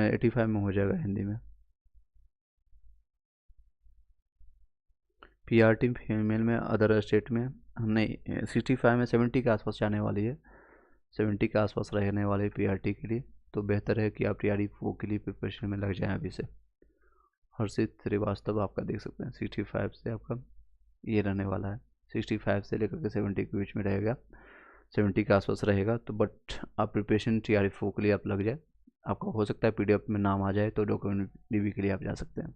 85 में हो जाएगा हिंदी में। पीआरटी फीमेल में, अदर स्टेट में हमने 65 में 70 के आसपास जाने वाली है, 70 के आसपास रहने वाले पीआरटी के लिए, तो बेहतर है कि आप टीआरई 4 के लिए प्रिपरेशन में लग जाएं अभी से। हर्षित श्रीवास्तव आपका देख सकते हैं 65 से आपका ये रहने वाला है, 65 से लेकर के 70 के बीच में रहेगा, 70 के आसपास रहेगा। तो बट आप प्रिपरेशन टीआरई 4 के लिए आप लग जाए, आपका हो सकता है पीडीएफ में नाम आ जाए तो डॉक्यूमेंट डीबी के लिए आप जा सकते हैं,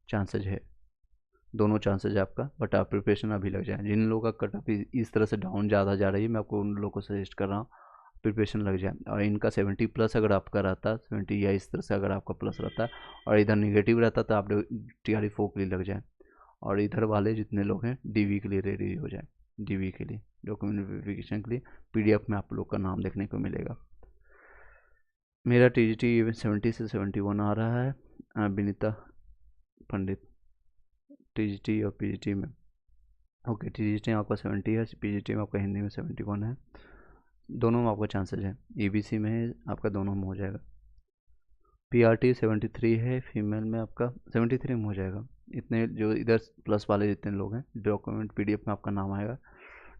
चांसेज है, दोनों चांसेज है आपका, बट आप प्रिपरेशन अभी लग जाए। जिन लोगों का कट ऑफ इस तरह से डाउन ज़्यादा जा रही है, मैं आपको उन लोगों को सजेस्ट कर रहा हूँ प्रिपरेशन लग जाए। और इनका 70 प्लस अगर आपका रहता, 70 या इस तरह से अगर आपका प्लस रहता और इधर निगेटिव रहता, तो आप टीआरई 4 के लिए लग जाए। और इधर वाले जितने लोग हैं डीवी के लिए रेडी हो जाए, डीवी के लिए डॉक्यूमेंट वेरिफिकेशन के लिए पीडीएफ में आप लोग का नाम देखने को मिलेगा। मेरा टीजीटी 70 से 71 आ रहा है, विनीता पंडित टीजीटी और पीजीटी में। ओके, टीजीटी में आपका 70 है, पीजीटी में आपका हिंदी में 71 है, दोनों में आपका चांसेज है। ईबीसी में है आपका, दोनों में हो जाएगा। पीआरटी 73 है, फीमेल में आपका 73 में हो जाएगा। इतने जो इधर प्लस वाले जितने लोग हैं, डॉक्यूमेंट पीडीएफ में आपका नाम आएगा,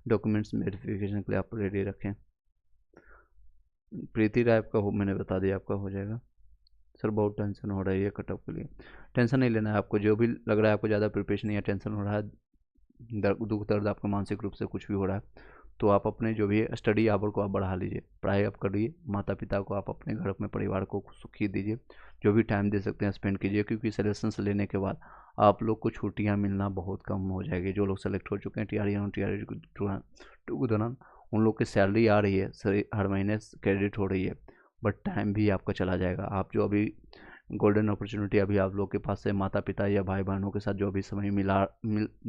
डॉक्यूमेंट्स वेरिफिकेशन के लिए आप रेडी रखें। प्रीति राय आपका मैंने बता दिया, आपका हो जाएगा। सर बहुत टेंशन हो रही है कट ऑफ के लिए, टेंशन नहीं लेना है आपको, जो भी लग रहा है आपको ज़्यादा प्रिपरेशन या टेंशन हो रहा है, दुख दर्द आपको मानसिक रूप से कुछ भी हो रहा है, तो आप अपने जो भी स्टडी आवर को आप बढ़ा लीजिए, पढ़ाई आप करिए, माता पिता को आप अपने घर में परिवार को सुखी दीजिए, जो भी टाइम दे सकते हैं स्पेंड कीजिए, क्योंकि सिलेक्शंस लेने के बाद आप लोग को छुट्टियां मिलना बहुत कम हो जाएगी। जो लोग सेलेक्ट हो चुके हैं टीआरई टू के दौरान, उन लोग की सैलरी आ रही है सर, हर महीने क्रेडिट हो रही है, बट टाइम भी आपका चला जाएगा। आप जो अभी गोल्डन अपॉर्चुनिटी अभी आप लोग के पास से माता पिता या भाई बहनों के साथ जो अभी समय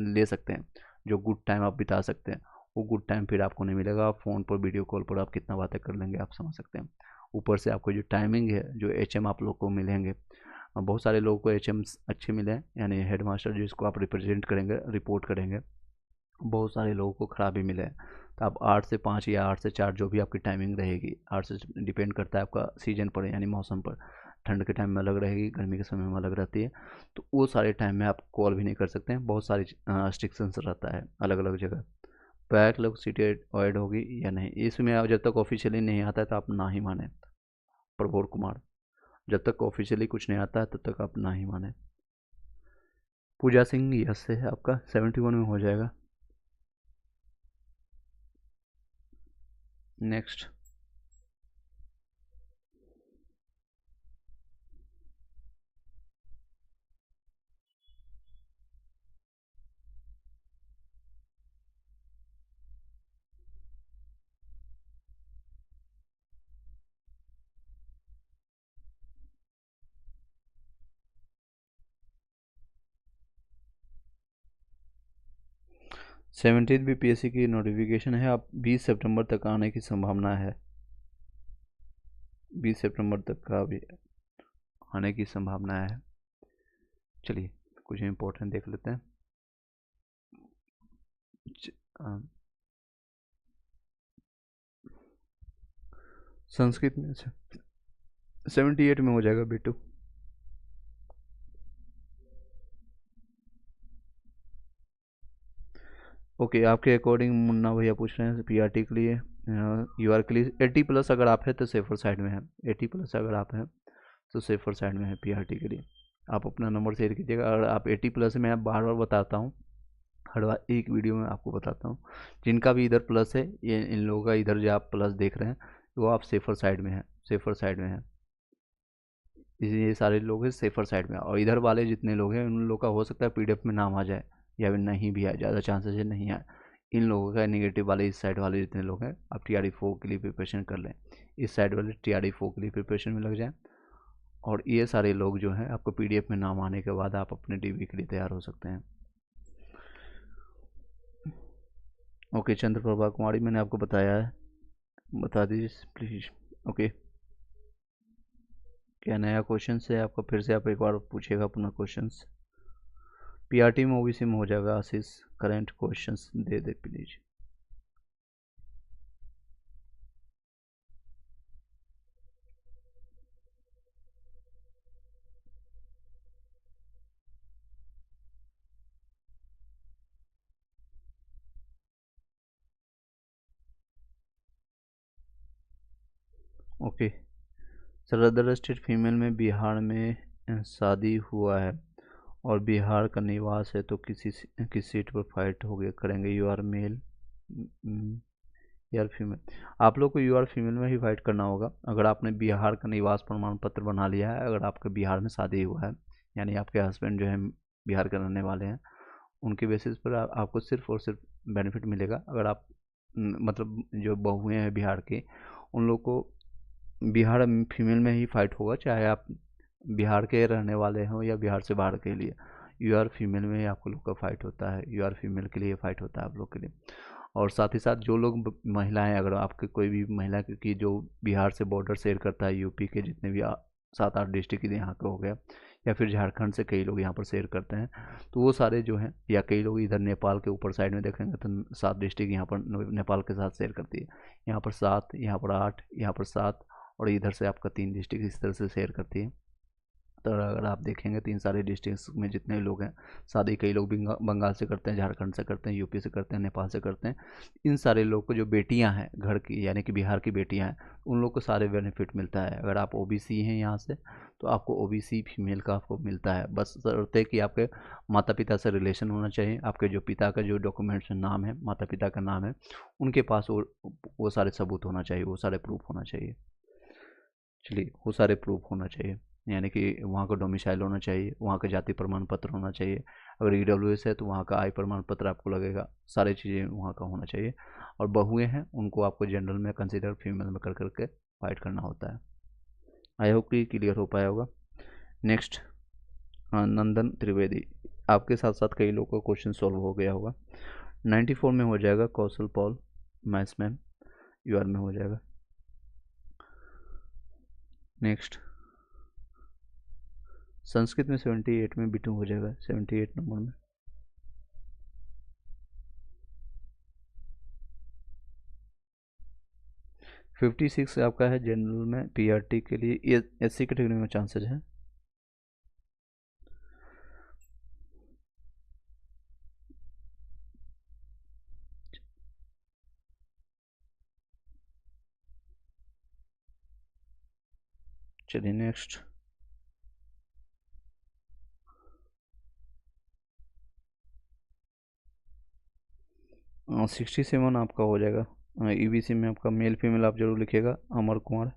ले सकते हैं, जो गुड टाइम आप बिता सकते हैं, वो गुड टाइम फिर आपको नहीं मिलेगा। आप फ़ोन पर वीडियो कॉल पर आप कितना बातें कर लेंगे आप समझ सकते हैं। ऊपर से आपको जो टाइमिंग है, जो एचएम आप लोग को मिलेंगे, बहुत सारे लोगों को एचएम अच्छे मिले हैं, यानी हेड मास्टर जिसको आप रिप्रेजेंट करेंगे, रिपोर्ट करेंगे, बहुत सारे लोगों को खराब भी मिले हैं। तो आप 8 से 5 या 8 से 4 जो भी आपकी टाइमिंग रहेगी, 8 से डिपेंड करता है आपका सीजन पर यानी मौसम पर, ठंड के टाइम में अलग रहेगी, गर्मी के समय में अलग रहती है, तो वो सारे टाइम में आप कॉल भी नहीं कर सकते हैं, बहुत सारी रिस्ट्रिक्शंस रहता है अलग अलग जगह। बैकलॉग सीट ऐड होगी या नहीं, इसमें जब तक ऑफिशियली नहीं आता है तो आप ना ही माने। प्रभोर कुमार, जब तक ऑफिशियली कुछ नहीं आता है तब तक आप ना ही माने। पूजा सिंह यस है आपका, 71 में हो जाएगा। नेक्स्ट, सेवनटीन BPSC की नोटिफिकेशन है, आप 20 सितंबर तक आने की संभावना है। 20 सितंबर तक का भी आने की संभावना है। चलिए कुछ इम्पोर्टेंट देख लेते हैं। संस्कृत में 78 में हो जाएगा बेटू। ओके, आपके अकॉर्डिंग मुन्ना भैया पूछ रहे हैं PRT के लिए, UR के लिए 80+ अगर आप है तो सेफर साइड में है। 80+ अगर आप हैं तो सेफर साइड में है PRT के लिए। आप अपना नंबर शेयर कीजिएगा। अगर आप 80+ में, मैं बार बार बताता हूँ, हर बार एक वीडियो में आपको बताता हूँ, जिनका भी इधर प्लस है, ये इन लोगों का इधर जो आप प्लस देख रहे हैं वो आप सेफर साइड में है, सेफर साइड में है। ये सारे लोग हैं सेफर साइड में, और इधर वाले जितने लोग हैं उन लोग का हो सकता है PDF में नाम आ जाए या फिर नहीं भी आए, ज़्यादा चांसेस है नहीं आए। इन लोगों का नेगेटिव वाले, इस साइड वाले जितने लोग हैं, आप TRE4 के लिए प्रिपरेशन कर लें, इस साइड वाले TRE4 के लिए प्रिपरेशन में लग जाएं, और ये सारे लोग जो हैं आपको PDF में नाम आने के बाद आप अपने DV के लिए तैयार हो सकते हैं। ओके, चंद्रप्रभा कुमारी मैंने आपको बताया है, बता दीजिए प्लीज। ओके, क्या नया क्वेश्चन है आपका? फिर से आप एक बार पूछिएगा अपना क्वेश्चन। PRT में OBC में हो जाएगा आशीष, करेंट क्वेश्चंस दे दे please. Okay sir, other state female में बिहार में शादी हुआ है और बिहार का निवास है तो किस सीट पर फाइट हो गया करेंगे? यू आर मेल यार फीमेल, आप लोग को UR फीमेल में ही फाइट करना होगा। अगर आपने बिहार का निवास प्रमाण पत्र बना लिया है, अगर आपके बिहार में शादी हुआ है, यानी आपके हस्बैंड जो है बिहार के रहने वाले हैं, उनके बेसिस पर आपको सिर्फ और सिर्फ बेनिफिट मिलेगा। अगर आप मतलब जो बहुएँ हैं बिहार की, उन लोग को बिहार फीमेल में ही फाइट होगा, चाहे आप बिहार के रहने वाले हों या बिहार से बाहर के लिए। UR फीमेल में ही आपको लोग का फाइट होता है, UR फीमेल के लिए फाइट होता है आप लोग के लिए। और साथ ही साथ जो लोग महिलाएं, अगर आपके कोई भी महिला की जो बिहार से बॉर्डर शेयर करता है, UP के जितने भी 7-8 डिस्ट्रिक्ट यहाँ का हो गया, या फिर झारखंड से कई लोग यहाँ पर शेयर करते हैं, तो वो सारे जो हैं, या कई लोग इधर नेपाल के ऊपर साइड में देखेंगे तो 7 डिस्ट्रिक्ट यहाँ पर नेपाल के साथ शेयर करती है। यहाँ पर 7, यहाँ पर 8, यहाँ पर 7, और इधर से आपका 3 डिस्ट्रिक्ट इस तरह से शेयर करती है। तो अगर आप देखेंगे तो इन सारे डिस्ट्रिक्ट में जितने लोग हैं, शादी कई लोग बंगाल से करते हैं, झारखंड से करते हैं, UP से करते हैं, नेपाल से करते हैं। इन सारे लोग को जो बेटियां हैं घर की, यानी कि बिहार की बेटियां हैं, उन लोग को सारे बेनिफिट मिलता है। अगर आप OBC हैं यहाँ से तो आपको OBC फीमेल का आपको मिलता है। बस शर्त है कि आपके माता पिता से रिलेशन होना चाहिए, आपके जो पिता का जो डॉक्यूमेंट्स नाम है, माता पिता का नाम है, उनके पास वो सारे सबूत होना चाहिए, वो सारे प्रूफ होना चाहिए। चलिए, वो सारे प्रूफ होना चाहिए, यानी कि वहाँ का डोमिसाइल होना चाहिए, वहाँ का जाति प्रमाण पत्र होना चाहिए। अगर EWS है तो वहाँ का आय प्रमाण पत्र आपको लगेगा, सारी चीज़ें वहाँ का होना चाहिए। और बहुएँ हैं उनको आपको जनरल में कंसिडर फीमेल में कर करके फाइट करना होता है। आई होप कि क्लियर हो पाया होगा। नेक्स्ट, नंदन त्रिवेदी, आपके साथ साथ कई लोगों का क्वेश्चन सॉल्व हो गया होगा। 94 में हो जाएगा कौशल पॉल, मैथ्स मैम, UR में हो जाएगा। नेक्स्ट, संस्कृत में 78 में बिटू हो जाएगा, 78 नंबर में। फिफ्टी 56 आपका है जनरल में PRT के लिए, ये SC कैटेगरी में चांसेज है। चलिए नेक्स्ट। 67 आपका हो जाएगा। ईबीसी में आपका मेल फीमेल आप जरूर लिखिएगा, अमर कुमार।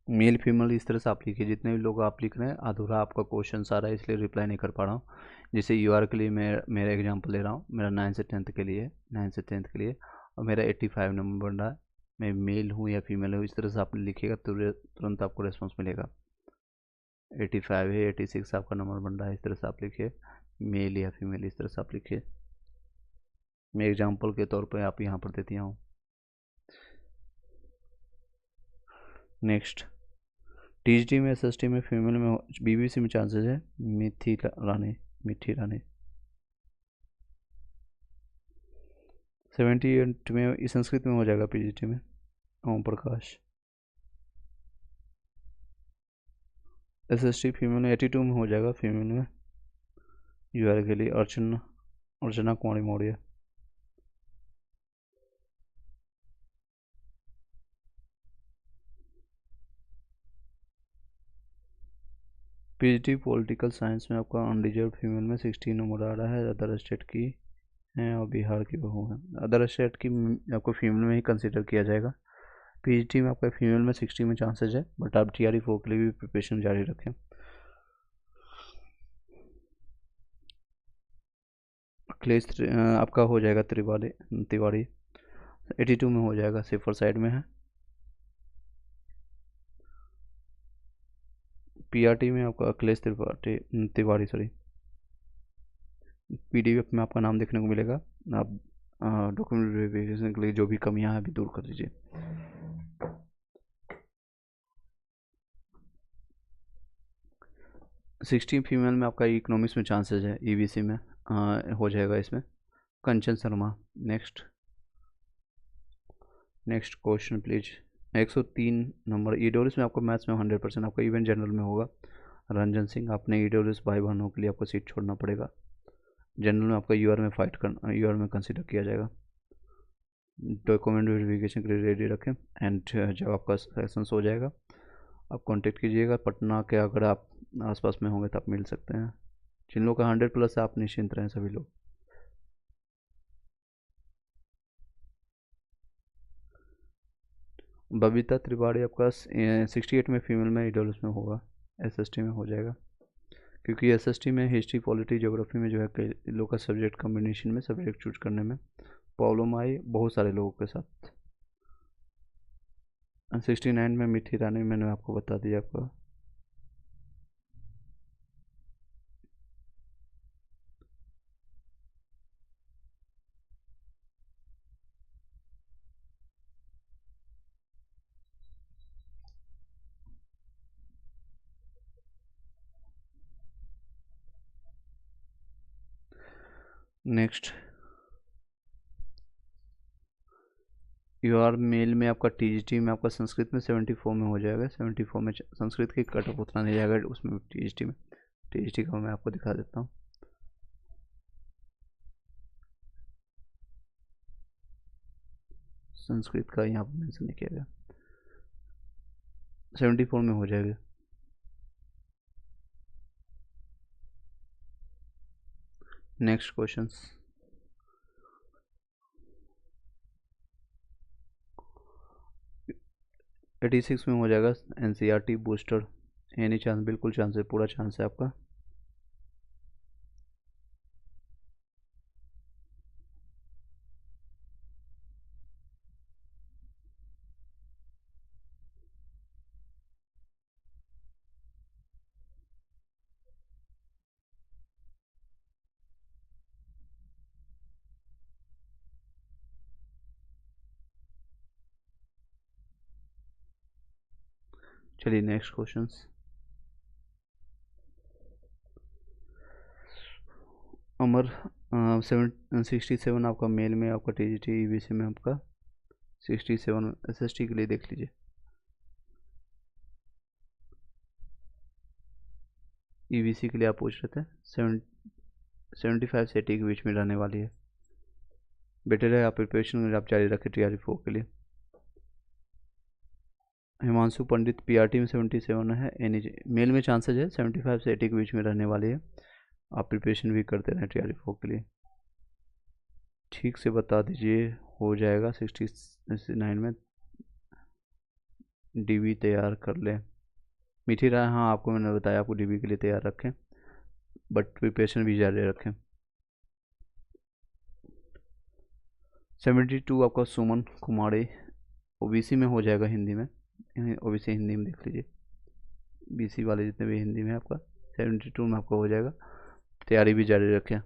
मेल फीमेल इस तरह से आप लिखिए, जितने भी लोग आप लिख रहे हैं अधूरा आपका क्वेश्चन आ रहा है, इसलिए रिप्लाई नहीं कर पा रहा हूँ। जैसे यूआर के लिए मैं मेरा एग्जांपल ले रहा हूँ, मेरा 9 से 10th के लिए, 9 से 10th के लिए, और मेरा 85 नंबर बन रहा है। मैं मेल हूँ या फीमेल हूँ, इस तरह से आप लिखिएगा तुरंत आपको रिस्पॉन्स मिलेगा। 85 है, 86 आपका नंबर बन रहा है, इस तरह से आप लिखिए, मेल या फीमेल इस तरह से आप लिखिए। मैं एग्जाम्पल के तौर पर आप यहाँ पर दे दिया हूँ। नेक्स्ट, टीजीटी में, एसएसटी में, फीमेल में, बीबीसी में चांसेस है मिथि रानी, मिठी रानी। 78 में संस्कृत में हो जाएगा पीजीटी में, ओम प्रकाश। एसएसटी फीमेल में 82 में हो जाएगा, फीमेल में यूआर के लिए Archana Kumari Maurya. PGT political science में आपका अनरिजर्व फीमेल में 16 नंबर आ रहा है, अदर स्टेट की हैं और बिहार की बहू हैं। अदर स्टेट की आपको फीमेल में ही कंसिडर किया जाएगा। पीजीटी में आपका फीमेल में 60 में चांसेस है, बट आप टीआरई 4 के लिए भी प्रिपरेशन जारी रखें। अखिलेश आपका हो जाएगा तिवारी 82 में हो जाएगा, सेफर साइड में है। पीआरटी में आपका अखिलेश तिवारी सॉरी, पीडीएफ में आपका नाम देखने को मिलेगा। आप डॉक्यूमेंट वेरिफिकेशन के लिए जो भी कमियां हैं अभी दूर कर दीजिए। सिक्सटीन फीमेल में आपका इकोनॉमिक्स में चांसेस है, ईबीसी में हो जाएगा इसमें, Kanchan Sharma. Next question please. 103 number, EWS में आपको मैथ्स में 100% आपका इवन जनरल में होगा। रंजन सिंह, आपने ईडब्ल्यूएस भाई बहनों के लिए आपको सीट छोड़ना पड़ेगा। जनरल में आपका यूआर में फाइट करना, यूआर में कंसिडर किया जाएगा। डॉक्यूमेंट वेरिफिकेशन के लिए रेडी रखें, एंड जब आपका सेशन हो जाएगा आप कांटेक्ट कीजिएगा। पटना के अगर आप आसपास में होंगे तो आप मिल सकते हैं। जिन लोगों का 100+ है आप निश्चिंत रहें सभी लोग। बबीता त्रिपाठी आपका 68 में फीमेल में ईडब्ल्यूएस में होगा, एसएसटी में हो जाएगा, क्योंकि एसएसटी में हिस्ट्री पॉलिटी ज्योग्राफी में जो है कई लोग का सब्जेक्ट कॉम्बिनेशन में सब्जेक्ट चूज करने में प्रॉब्लम आई बहुत सारे लोगों के साथ। 69 में मिठी रानी मैंने आपको बता दिया आपका। नेक्स्ट, यूआर मेल में आपका टीजीटी में आपका संस्कृत में 74 में हो जाएगा। 74 में संस्कृत की कट ऑफ उतना नहीं जाएगा उसमें, टीजीटी में। टीजीटी का मैं आपको दिखा देता हूँ। संस्कृत का यहाँ पर मेंशन नहीं किया गया, 74 में हो जाएगा। नेक्स्ट क्वेश्चन, 86 में हो जाएगा, एनसीईआरटी बूस्टर। एनी चांस, बिल्कुल चांस है, पूरा चांस है आपका। चलिए नेक्स्ट क्वेश्चन, अमर 67 आपका मेल में, आपका TGT EBC में आपका 67 SST के लिए देख लीजिए। EBC के लिए आप पूछ रहे थे 75 से 80 के बीच में रहने वाली है। बेटर है आप प्रिपरेशन आप जारी रखें TRE4 के लिए। हिमांशु पंडित PRT में 77 है, NEJ मेल में चांसेज है 75 से 80 के बीच में रहने वाली है। आप प्रिपरेशन भी करते रहें TRE4 के लिए। ठीक से बता दीजिए, हो जाएगा 69 में। DB तैयार कर लें, मीठी राय, हाँ आपको मैंने बताया आपको DB के लिए तैयार रखें, बट प्रिपरेशन भी जारी रखें। 72 आपका सुमन कुमारी, OBC में हो जाएगा, हिंदी में, OBC हिंदी में देख लीजिए। BC वाले जितने भी हिंदी में आपका 72 में आपका हो जाएगा, तैयारी भी जारी रखें।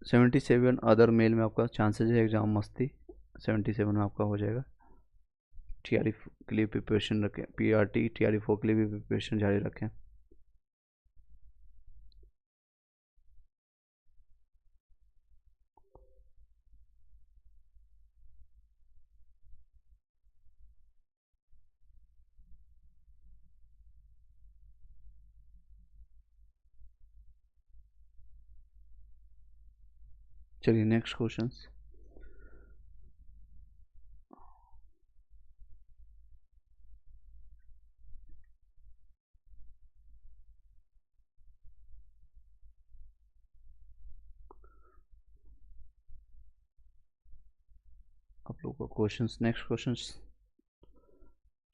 77 अदर मेल में आपका चांसेज है एग्ज़ाम मस्ती, 77 में आपका हो जाएगा। TRE के लिए प्रिपरेशन रखें, PRT TRE4 के लिए भी प्रिपरेशन जारी रखें। चलिए नेक्स्ट क्वेश्चन। आप लोगों का क्वेश्चंस, नेक्स्ट क्वेश्चंस।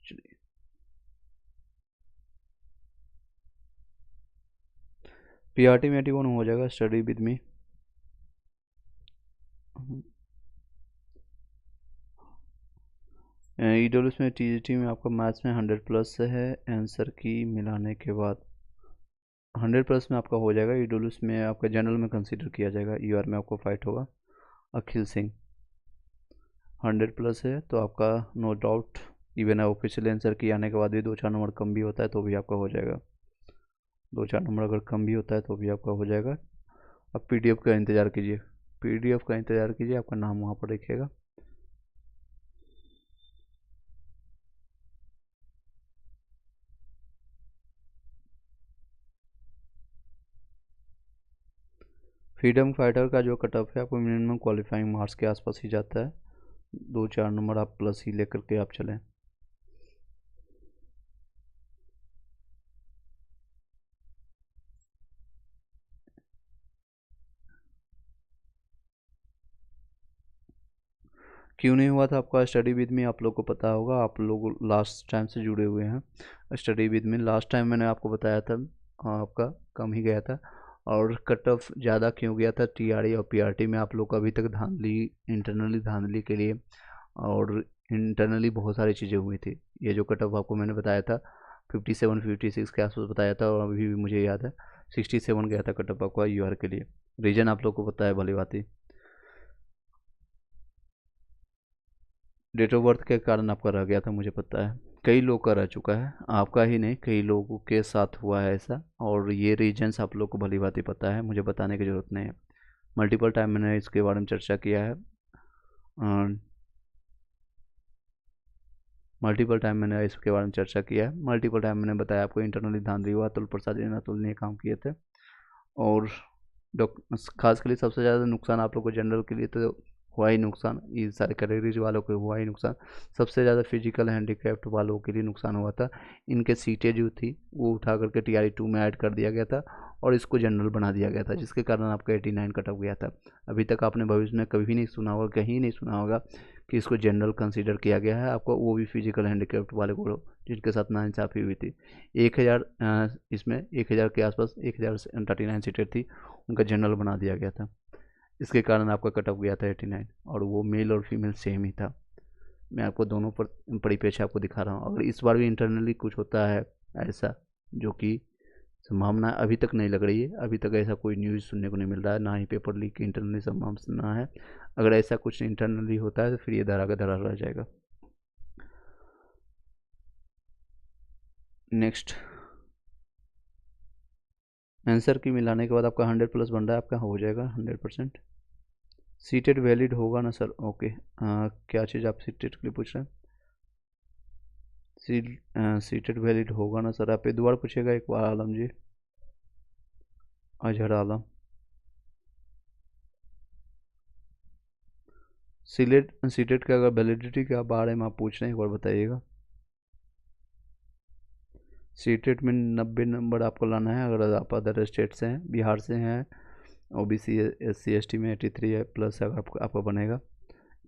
चलिए PRT में 81 हो जाएगा, स्टडी विद मी। EWS में TGT में आपका मैथ्स में 100+ है, आंसर की मिलाने के बाद 100+ में आपका हो जाएगा। EWS में आपका जनरल में कंसीडर किया जाएगा, UR में आपको फाइट होगा। अखिल सिंह 100+ है तो आपका no doubt, even official answer key आने के बाद भी 2-4 नंबर कम भी होता है तो भी आपका हो जाएगा। 2-4 नंबर अगर कम भी होता है तो भी आपका हो जाएगा। अब PDF का इंतज़ार कीजिए, PDF का इंतज़ार कीजिए, आपका नाम वहाँ पर लिखिएगा। फ्रीडम फाइटर का जो कट ऑफ है आपको मिनिमम क्वालिफाइंग मार्क्स के आसपास ही जाता है, 2-4 नंबर आप प्लस ही लेकर के आप चलें। क्यों नहीं हुआ था आपका स्टडी विद में, आप लोग को पता होगा, आप लोग लास्ट टाइम से जुड़े हुए हैं। स्टडी विद में लास्ट टाइम मैंने आपको बताया था आपका कम ही गया था। और कट ऑफ ज़्यादा क्यों गया था TRE और PRT में, आप लोग को अभी तक धांधली, इंटरनली धांधली के लिए और इंटरनली बहुत सारी चीज़ें हुई थी। ये जो कट ऑफ आपको मैंने बताया था 57-56 के आसपास बताया था, और अभी भी मुझे याद है 67 गया था कट ऑफ आपका UR के लिए। रीजन आप लोग को पता है भली बात ही, डेट ऑफ बर्थ के कारण आपका रह गया था, मुझे पता है। कई लोग का रह चुका है, आपका ही नहीं, कई लोगों के साथ हुआ है ऐसा, और ये रीजन्स आप लोग को भली बात ही पता है, मुझे बताने की ज़रूरत नहीं है। मल्टीपल टाइम मैंने इसके बारे में चर्चा किया है, मल्टीपल टाइम मैंने इसके बारे में चर्चा किया है, मल्टीपल टाइम मैंने बताया आपको इंटरनली धांधली हुआ, अतुल प्रसाद जी ने, अतुल ने काम किए थे। और खास के लिए सबसे ज़्यादा नुकसान आप लोग को जनरल के लिए तो हुआ ही नुकसान, ये सारे कैटेगरीज वालों को हुआ ही नुकसान। सबसे ज़्यादा फिजिकल हैंडीक्राफ्ट वालों के लिए नुकसान हुआ था। इनके सीटें जो थी वो उठा करके TRE2 में ऐड कर दिया गया था और इसको जनरल बना दिया गया था, जिसके कारण आपका 89 कट ऑफ गया था। अभी तक आपने भविष्य में कभी नहीं सुना होगा, कहीं नहीं सुना होगा कि इसको जनरल कंसीडर किया गया है आपको, वो भी फिजिकल हैंडीक्राफ्ट वाले को जिनके साथ नाइंसाफ़ी हुई थी। 1000 इसमें 1000 के आसपास 1039 सीटें थी, उनका जनरल बना दिया गया था, इसके कारण आपका कट ऑफ गया था 89, और वो मेल और फीमेल सेम ही था। मैं आपको दोनों पर परिप्रेक्ष्य आपको दिखा रहा हूँ। अगर इस बार भी इंटरनली कुछ होता है ऐसा, जो कि संभावना अभी तक नहीं लग रही है, अभी तक ऐसा कोई न्यूज़ सुनने को नहीं मिल रहा है, ना ही पेपर लीक की इंटरनली संभावना है। अगर ऐसा कुछ इंटरनली होता है तो फिर ये धरा का धरा रह जाएगा। नेक्स्ट आंसर की मिलाने के बाद आपका 100 प्लस बन रहा है, आपका हो जाएगा 100%। सीटेड वैलिड होगा ना सर? ओके, क्या चीज़ आप सीटेड के लिए पूछ रहे हैं? सीटेड वैलिड होगा ना सर? आप ये दोबारा पूछिएगा एक बार आलम जी, अजहर आलम। सीटेड का अगर वैलिडिटी के बारे में आप पूछ रहे हैं, एक बार बताइएगा। सीटेड में 90 नंबर आपको लाना है अगर आप अदर स्टेट से हैं, बिहार से हैं, ओबीसी SC ST में 83 है प्लस अगर आपका बनेगा,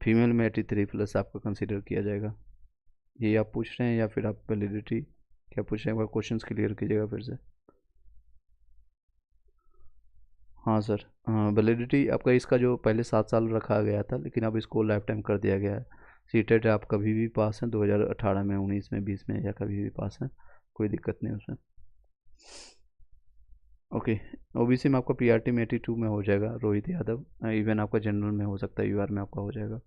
फीमेल में 83 प्लस आपका कंसीडर किया जाएगा। ये आप पूछ रहे हैं या फिर आप वैलिडिटी क्या पूछ रहे हैं? एक बार क्वेश्चन क्लियर कीजिएगा फिर से। हाँ सर, वैलिडिटी आपका इसका जो पहले 7 साल रखा गया था, लेकिन अब इसको लाइफ टाइम कर दिया गया है। सीटेट आप कभी भी पास हैं, 2018 में, 19 में, 20 में, या कभी भी पास हैं, कोई दिक्कत नहीं उसमें। ओके, ओबीसी में आपका पीआरटी में 82 में हो जाएगा रोहित यादव, इवन आपका जनरल में हो सकता है, यूआर में आपका हो जाएगा।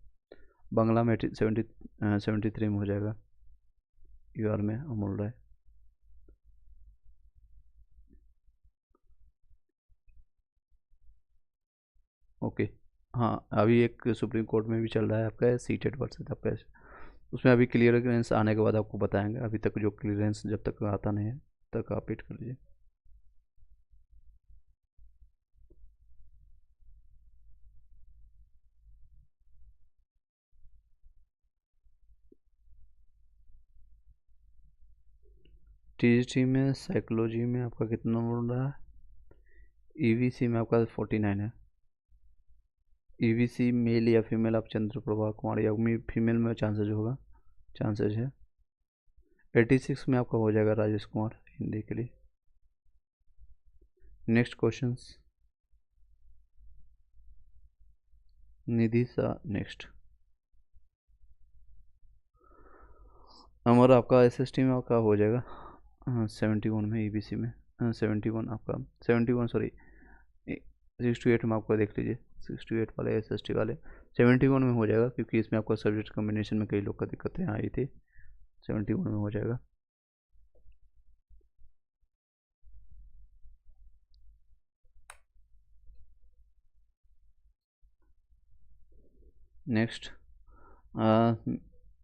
बांग्ला में 73 में हो जाएगा, यूआर में अमोल राय। ओके, हाँ अभी एक सुप्रीम कोर्ट में भी चल रहा है आपका सीटेट वर्सेस आपका, उसमें अभी क्लियरेंस आने के बाद आपको बताएंगे। अभी तक जो क्लियरेंस जब तक आता नहीं है तक आप वेट कर लीजिए। टीजीटी में साइकोलॉजी में आपका कितना नंबर रहा है? ईवीसी में आपका 49 है। ईवीसी मेल या फीमेल आप चंद्रप्रभा कुमार, या फीमेल में चांसेज होगा, चांसेज है। 86 में आपका हो जाएगा राजेश कुमार, हिंदी के लिए। नेक्स्ट क्वेश्चंस, निधि सा नेक्स्ट। हमारा आपका एसएसटी में आपका हो जाएगा 71 में, ईबीसी में 71 आपका 71 सॉरी 68 में आपका देख लीजिए, 68 वाले एसएसटी वाले 71 में हो जाएगा, क्योंकि इसमें आपका सब्जेक्ट कॉम्बिनेशन में कई लोग का दिक्कतें आई थी। 71 में हो जाएगा। नेक्स्ट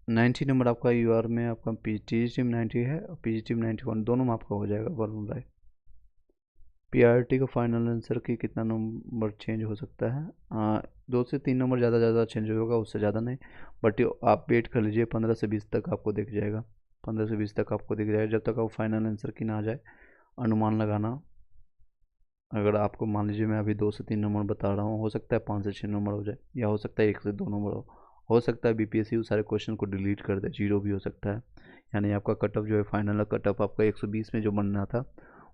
90 नंबर आपका यूआर में, आपका टीजीटी में 90 है और पीजीटी में 91, दोनों में आपका हो जाएगा वरुण राय। पीआरटी का फाइनल आंसर की कितना नंबर चेंज हो सकता है? 2 से 3 नंबर ज़्यादा चेंज होगा, उससे ज़्यादा नहीं। बट आप वेट कर लीजिए, 15 से 20 तक आपको दिख जाएगा, 15 से 20 तक आपको दिख जाएगा, जब तक आप फाइनल आंसर की ना आ जाए। अनुमान लगाना, अगर आपको मान लीजिए मैं अभी 2 से 3 नंबर बता रहा हूँ, हो सकता है 5 से 6 नंबर हो जाए, या हो सकता है 1 से 2 नंबर हो सकता है बीपीएससी उस सारे क्वेश्चन को डिलीट कर दे, 0 भी हो सकता है। यानी आपका कट ऑफ जो है फाइनल कट ऑफ आपका 120 में जो बनना था,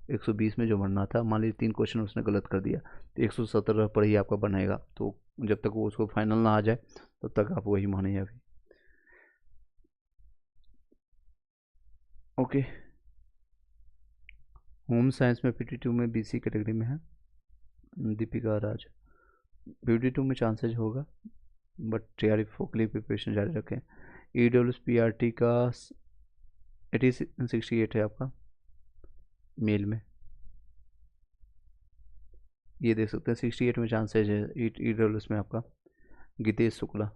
120 में जो बनना था, मान लीजिए 3 क्वेश्चन उसने गलत कर दिया तो 117 पर ही आपका बनेगा। तो जब तक वो उसको फाइनल ना आ जाए तब तक आप वही मानिए अभी। ओके, होम साइंस में 52 में बीसी कैटेगरी में है दीपिका राज, 52 में चांसेज होगा, बट तैयारी फोकली प्रिपरेशन जारी रखें। EWS-PRT का 68 है आपका मेल में, ये देख सकते हैं 68 में चांसेज है EWS में आपका। गीतेश शुक्ला,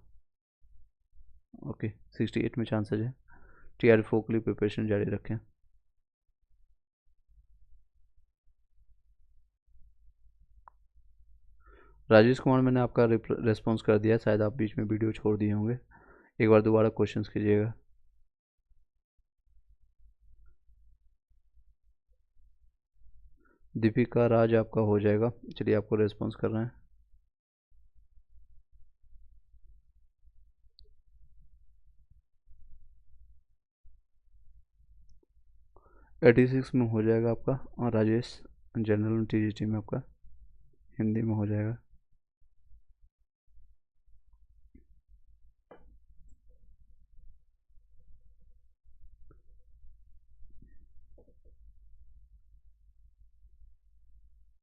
ओके 68 में चांसेज है, TR फोकली प्रिपरेशन जारी रखें। राजेश कुमार मैंने आपका रेस्पॉन्स कर दिया, शायद आप बीच में वीडियो छोड़ दिए होंगे, एक बार दोबारा क्वेश्चंस कीजिएगा। दीपिका राज आपका हो जाएगा, चलिए आपको रेस्पॉन्स कर रहे हैं। एटी 86 में हो जाएगा आपका, और राजेश जनरल TGT में आपका हिंदी में हो जाएगा।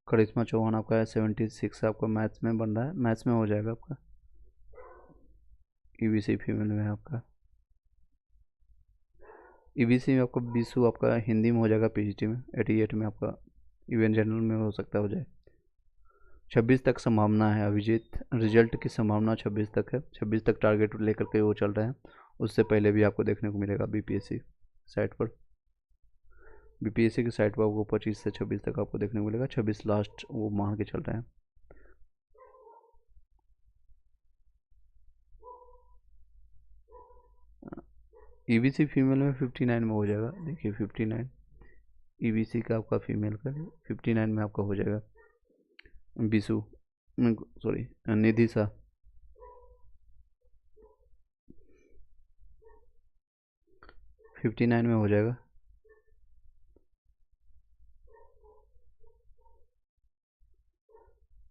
करिश्मा चौहान आपका है 76, आपका मैथ्स में बन रहा है, मैथ्स में हो जाएगा आपका। EBC फीमेल में आपका, EBC में आपका बीसू आपका हिंदी में हो जाएगा, PGT में 88 में आपका इवन जनरल में हो सकता हो जाए। 26 तक संभावना है अभिजीत, रिजल्ट की संभावना 26 तक है, 26 तक टारगेट लेकर के वो चल रहे हैं। उससे पहले भी आपको देखने को मिलेगा बीपीएससी साइट पर, बीपीएससी की साइट पर आपको 25 से 26 तक आपको देखने को मिलेगा, 26 लास्ट वो मान के चल रहे हैं। ईबीसी फीमेल में 59 में हो जाएगा, देखिए 59 ईबीसी का आपका फीमेल का 59 में आपका हो जाएगा। बिशु, सॉरी निधि सा 59 में हो जाएगा।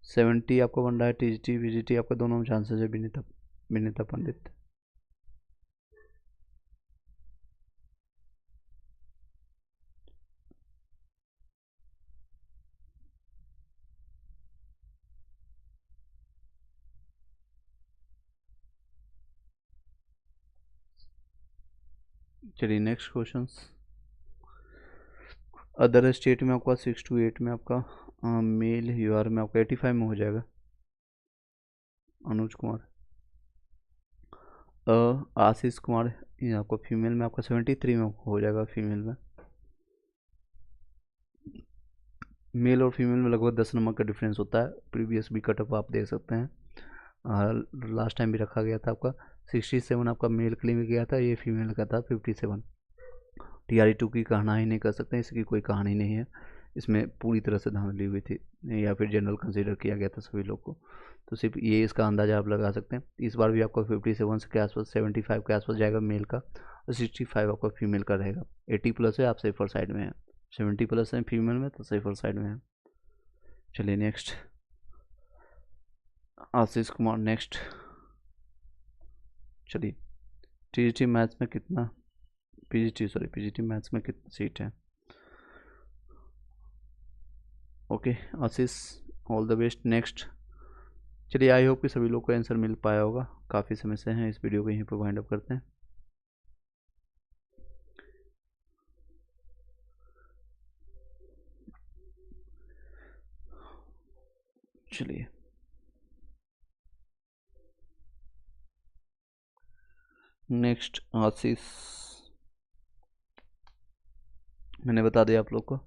सेवेंटी आपका बन रहा है। टीजीटी वीजीटी आपका दोनों में चांसेस है। विनीता पंडित चलिए नेक्स्ट क्वेश्चन। अदर स्टेट में आपका 6 to 8 में आपका मेल, यूआर में आपका 85 में हो जाएगा। अनुज कुमार, आशीष कुमार, ये आपका फीमेल में आपका 73 में हो जाएगा। फीमेल में, मेल और फीमेल में लगभग 10 नंबर का डिफरेंस होता है। प्रीवियस भी कटअप आप देख सकते हैं, लास्ट टाइम भी रखा गया था आपका 67 आपका मेल के लिए भी गया था, ये फीमेल का था 57। TRE2 की कहना ही नहीं कर सकते, इसकी कोई कहानी नहीं है, इसमें पूरी तरह से धांधली हुई थी या फिर जनरल कंसीडर किया गया था सभी लोग को। तो सिर्फ ये इसका अंदाज़ा आप लगा सकते हैं। इस बार भी आपका 57 के आसपास, 75 के आसपास जाएगा मेल का, और 65 आपका फीमेल का रहेगा। 80+ है, आप सेफर साइड में है। 70+ है फीमेल में, तो सेफर साइड में है। चलिए नेक्स्ट, आशीष कुमार नेक्स्ट। चलिए टीजीटी मैथ्स में कितना, पीजीटी मैथ्स में कितनी सीट है? Okay Ashish, all the best. Next, चलिए आई होप कि सभी लोग को आंसर मिल पाया होगा। काफ़ी समय से हैं, इस वीडियो को यहीं पर वाइंड अप करते हैं। चलिए नेक्स्ट आशीष, मैंने बता दिया आप लोग को।